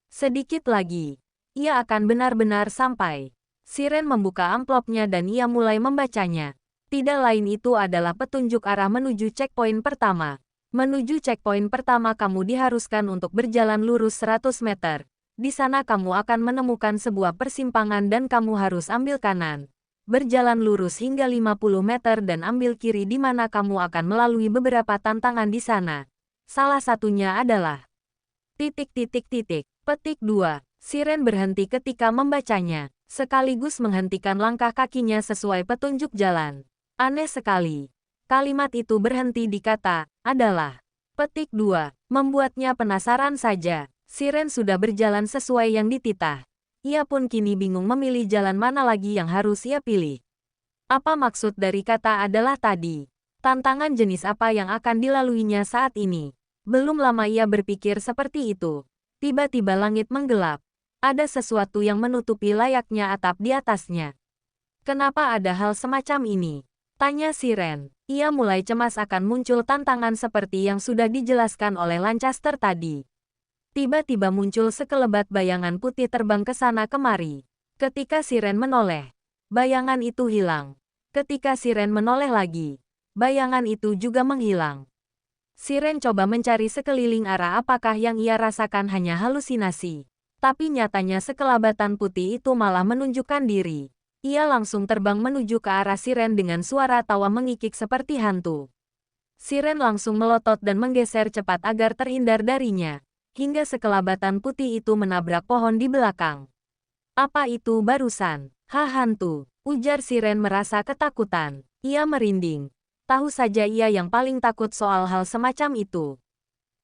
Sedikit lagi, ia akan benar-benar sampai. Siren membuka amplopnya dan ia mulai membacanya. Tidak lain itu adalah petunjuk arah menuju checkpoint pertama. Menuju checkpoint pertama kamu diharuskan untuk berjalan lurus 100 meter. Di sana kamu akan menemukan sebuah persimpangan dan kamu harus ambil kanan. Berjalan lurus hingga 50 meter dan ambil kiri di mana kamu akan melalui beberapa tantangan di sana. Salah satunya adalah Petik 2. Siren berhenti ketika membacanya, sekaligus menghentikan langkah kakinya sesuai petunjuk jalan. Aneh sekali. Kalimat itu berhenti di kata, adalah. Petik 2. Membuatnya penasaran saja. Siren sudah berjalan sesuai yang dititah. Ia pun kini bingung memilih jalan mana lagi yang harus ia pilih. Apa maksud dari kata adalah tadi? Tantangan jenis apa yang akan dilaluinya saat ini? Belum lama ia berpikir seperti itu. Tiba-tiba langit menggelap. Ada sesuatu yang menutupi layaknya atap di atasnya. Kenapa ada hal semacam ini? Tanya Siren. Ia mulai cemas akan muncul tantangan seperti yang sudah dijelaskan oleh Lancaster tadi. Tiba-tiba muncul sekelebat bayangan putih terbang ke sana kemari. Ketika Siren menoleh, bayangan itu hilang. Ketika Siren menoleh lagi, bayangan itu juga menghilang. Siren coba mencari sekeliling arah apakah yang ia rasakan hanya halusinasi. Tapi nyatanya sekelabatan putih itu malah menunjukkan diri. Ia langsung terbang menuju ke arah Siren dengan suara tawa mengikik seperti hantu. Siren langsung melotot dan menggeser cepat agar terhindar darinya. Hingga sekelabatan putih itu menabrak pohon di belakang. Apa itu barusan? Hantu, ujar Siren merasa ketakutan. Ia merinding. Tahu saja ia yang paling takut soal hal semacam itu.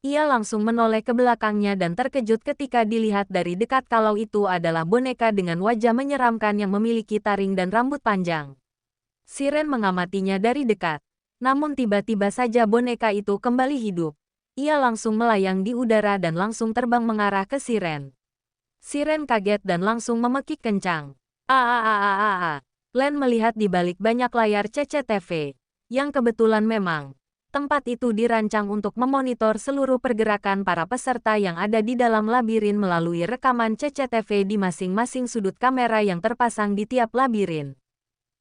Ia langsung menoleh ke belakangnya dan terkejut ketika dilihat dari dekat kalau itu adalah boneka dengan wajah menyeramkan yang memiliki taring dan rambut panjang. Siren mengamatinya dari dekat. Namun tiba-tiba saja boneka itu kembali hidup. Ia langsung melayang di udara dan langsung terbang mengarah ke Siren. Siren kaget dan langsung memekik kencang. Len melihat di balik banyak layar CCTV. Yang kebetulan memang, tempat itu dirancang untuk memonitor seluruh pergerakan para peserta yang ada di dalam labirin melalui rekaman CCTV di masing-masing sudut kamera yang terpasang di tiap labirin.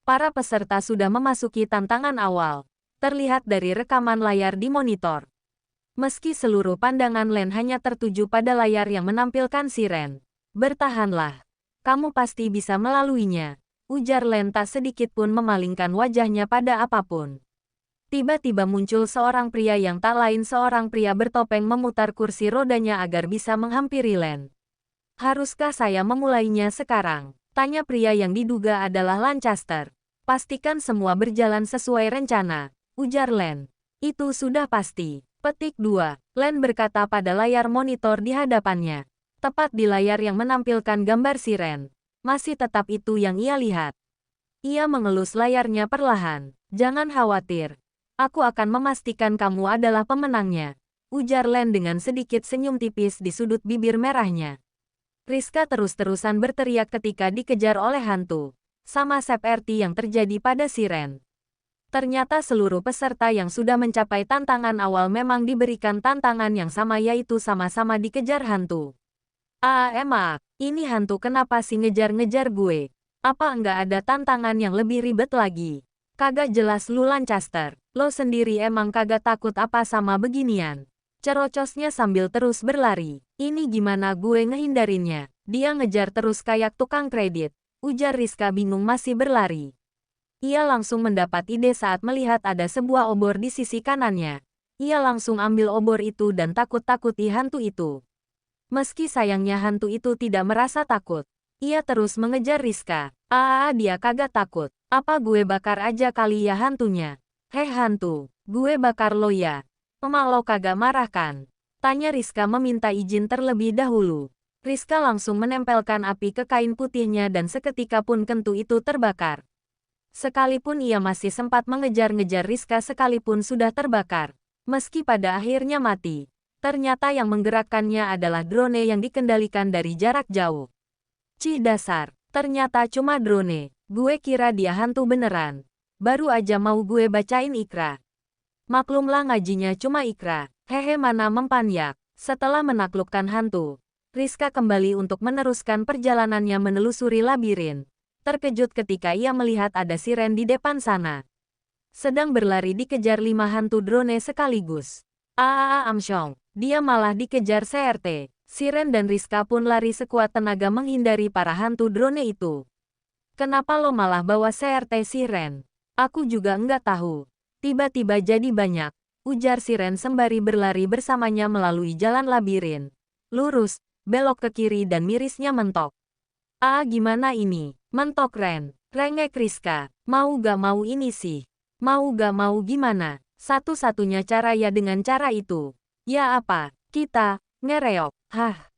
Para peserta sudah memasuki tantangan awal, terlihat dari rekaman layar di monitor. Meski seluruh pandangan Len hanya tertuju pada layar yang menampilkan Siren. Bertahanlah, kamu pasti bisa melaluinya. Ujar Len tak sedikit pun memalingkan wajahnya pada apapun. Tiba-tiba muncul seorang pria yang tak lain seorang pria bertopeng memutar kursi rodanya agar bisa menghampiri Len. Haruskah saya memulainya sekarang? Tanya pria yang diduga adalah Lancaster. Pastikan semua berjalan sesuai rencana, ujar Len. Itu sudah pasti. Petik 2. Len berkata pada layar monitor di hadapannya. Tepat di layar yang menampilkan gambar Siren. Masih tetap itu yang ia lihat. Ia mengelus layarnya perlahan. Jangan khawatir. Aku akan memastikan kamu adalah pemenangnya. Ujar Len dengan sedikit senyum tipis di sudut bibir merahnya. Rizka terus-terusan berteriak ketika dikejar oleh hantu. Sama seperti yang terjadi pada Siren. Ternyata seluruh peserta yang sudah mencapai tantangan awal memang diberikan tantangan yang sama, yaitu sama-sama dikejar hantu. Emak, ini hantu kenapa sih ngejar-ngejar gue? Apa enggak ada tantangan yang lebih ribet lagi? Kagak jelas lu Lancaster, lo sendiri emang kagak takut apa sama beginian? Cerocosnya sambil terus berlari. Ini gimana gue ngehindarinnya? Dia ngejar terus kayak tukang kredit. Ujar Rizka bingung masih berlari. Ia langsung mendapat ide saat melihat ada sebuah obor di sisi kanannya. Ia langsung ambil obor itu dan takut-takuti hantu itu. Meski sayangnya hantu itu tidak merasa takut. Ia terus mengejar Rizka. Dia kagak takut. Apa gue bakar aja kali ya hantunya? Hei hantu, gue bakar lo ya. Emak lo kagak marah kan? Tanya Rizka meminta izin terlebih dahulu. Rizka langsung menempelkan api ke kain putihnya dan seketika pun kentu itu terbakar. Sekalipun ia masih sempat mengejar-ngejar Rizka sekalipun sudah terbakar. Meski pada akhirnya mati. Ternyata yang menggerakkannya adalah drone yang dikendalikan dari jarak jauh. Cih dasar, ternyata cuma drone. Gue kira dia hantu beneran. Baru aja mau gue bacain ikra. Maklumlah ngajinya cuma ikra. Hehe mana mempanyak. Setelah menaklukkan hantu, Rizka kembali untuk meneruskan perjalanannya menelusuri labirin. Terkejut ketika ia melihat ada Siren di depan sana. Sedang berlari dikejar 5 hantu drone sekaligus. Amsyong, dia malah dikejar CRT. Siren dan Rizka pun lari sekuat tenaga menghindari para hantu drone itu. Kenapa lo malah bawa CRT Siren? Aku juga enggak tahu. Tiba-tiba jadi banyak. Ujar Siren sembari berlari bersamanya melalui jalan labirin. Lurus, belok ke kiri dan mirisnya mentok. Gimana ini? Mentok Ren. Rengek Rizka. Mau gak mau ini sih. Mau gak mau gimana? Satu-satunya cara ya dengan cara itu. Ya apa? Kita ngereok. Hah.